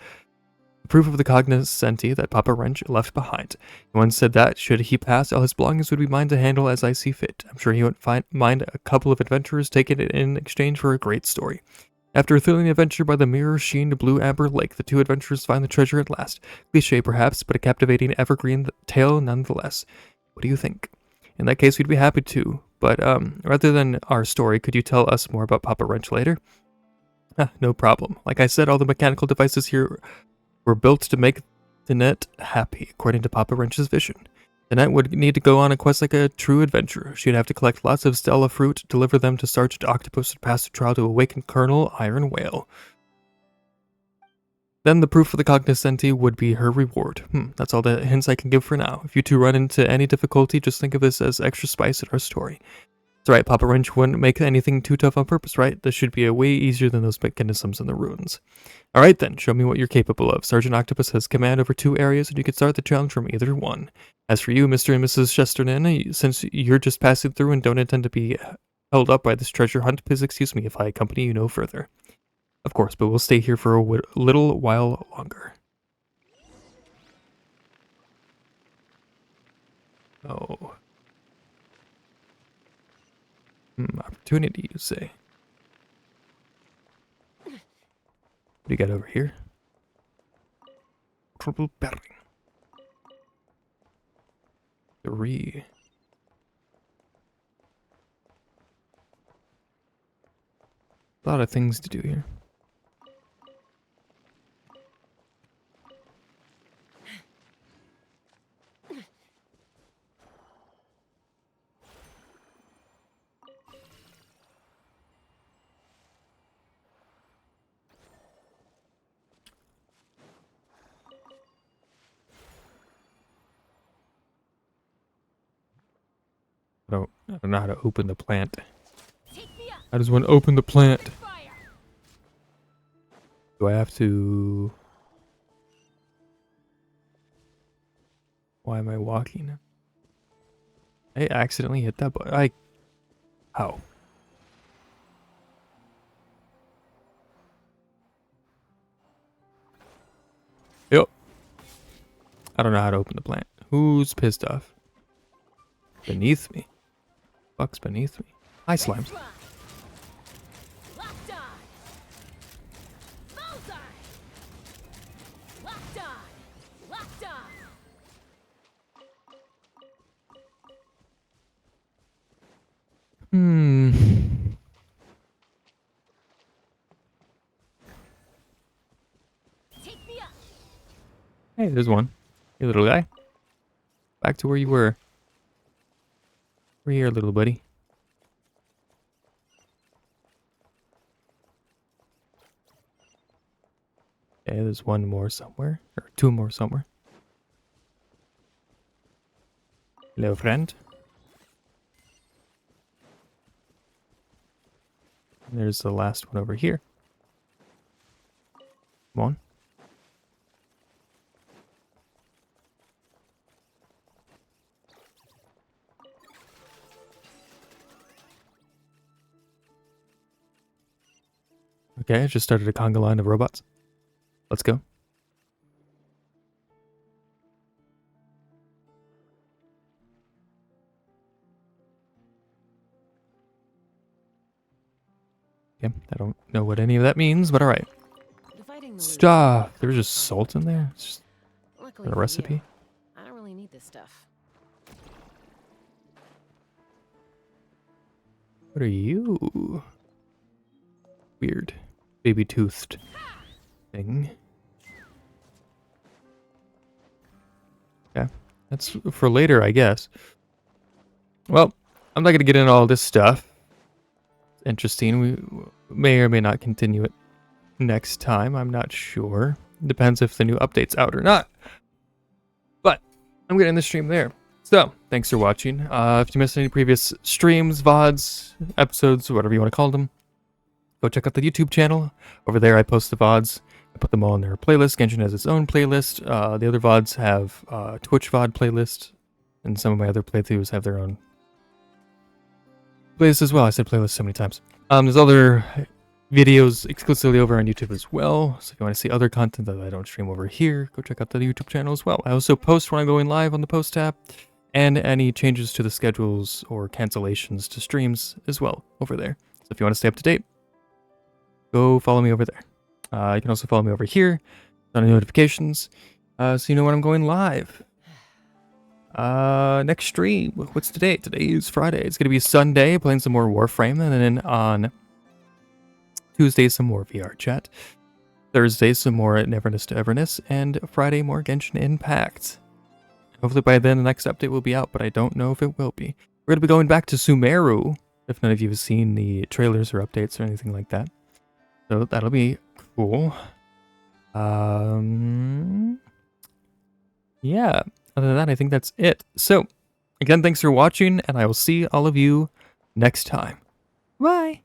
the proof of the cognoscenti that Papa Wrench left behind. He once said that, should he pass, all his belongings would be mine to handle as I see fit. I'm sure he wouldn't mind a couple of adventurers taking it in exchange for a great story. After a thrilling adventure by the mirror-sheened blue amber lake, the two adventurers find the treasure at last. Cliché perhaps, but a captivating evergreen tale nonetheless. What do you think? In that case, we'd be happy to. But rather than our story, could you tell us more about Papa Wrench later? No problem. Like I said, all the mechanical devices here were built to make Tinette happy, according to Papa Wrench's vision. Tinette would need to go on a quest like a true adventurer. She'd have to collect lots of Stella fruit, deliver them to Sergeant Octopus, and pass the trial to awaken Colonel Iron Whale. Then the proof of the cognoscenti would be her reward. That's all the hints I can give for now. If you two run into any difficulty, just think of this as extra spice in our story. That's right, Papa Wrench wouldn't make anything too tough on purpose, right? This should be a way easier than those mechanisms in the ruins. Alright then, show me what you're capable of. Sergeant Octopus has command over 2 areas, and you can start the challenge from either one. As for you, Mr. and Mrs. Chesterton, since you're just passing through and don't intend to be held up by this treasure hunt, please excuse me if I accompany you no further. Of course, but we'll stay here for a little while longer. Oh. Opportunity, you say? What do you got over here? Triple bearing. 3. A lot of things to do here. I don't know how to open the plant. How does one open the plant? Do I have to... Why am I walking? I accidentally hit that button. How? Yep. I don't know how to open the plant. Who's pissed off? Beneath me. Fuck's beneath me. Hi, slimes. Hey, there's one. Hey, little guy. Back to where you were. We're here, little buddy. Okay, there's one more somewhere. Or two more somewhere. Hello, friend. And there's the last one over here. Come on. Okay, I just started a conga line of robots. Let's go. Okay, I don't know what any of that means, but alright. Stuff! There's just salt in there? It's just Luckily a for recipe? you, I don't really need this stuff. What are you? Weird. Baby-toothed thing. Okay, that's for later, I guess. Well, I'm not going to get into all this stuff. Interesting. We may or may not continue it next time. I'm not sure. Depends if the new update's out or not. But I'm going to end the stream there. So, thanks for watching. If you missed any previous streams, VODs, episodes, whatever you want to call them, go check out the YouTube channel. Over there, I post the VODs. I put them all in their playlist. Genshin has its own playlist. The other VODs have Twitch VOD playlist. And some of my other playthroughs have their own playlist as well. I said playlist so many times. There's other videos exclusively over on YouTube as well. So if you want to see other content that I don't stream over here, go check out the YouTube channel as well. I also post when I'm going live on the post tab, and any changes to the schedules or cancellations to streams as well over there. So if you want to stay up to date, go follow me over there. You can also follow me over here on the notifications, so you know when I'm going live. Next stream, what's today? Today is Friday. It's gonna be Sunday, playing some more Warframe, and then on Tuesday some more VR chat, Thursday some more Neverness to Everness, and Friday more Genshin Impact. Hopefully by then the next update will be out, but I don't know if it will be. We're gonna be going back to Sumeru, if none of you have seen the trailers or updates or anything like that. So that'll be cool. Yeah. Other than that, I think that's it. So, again, thanks for watching, and I will see all of you next time. Bye!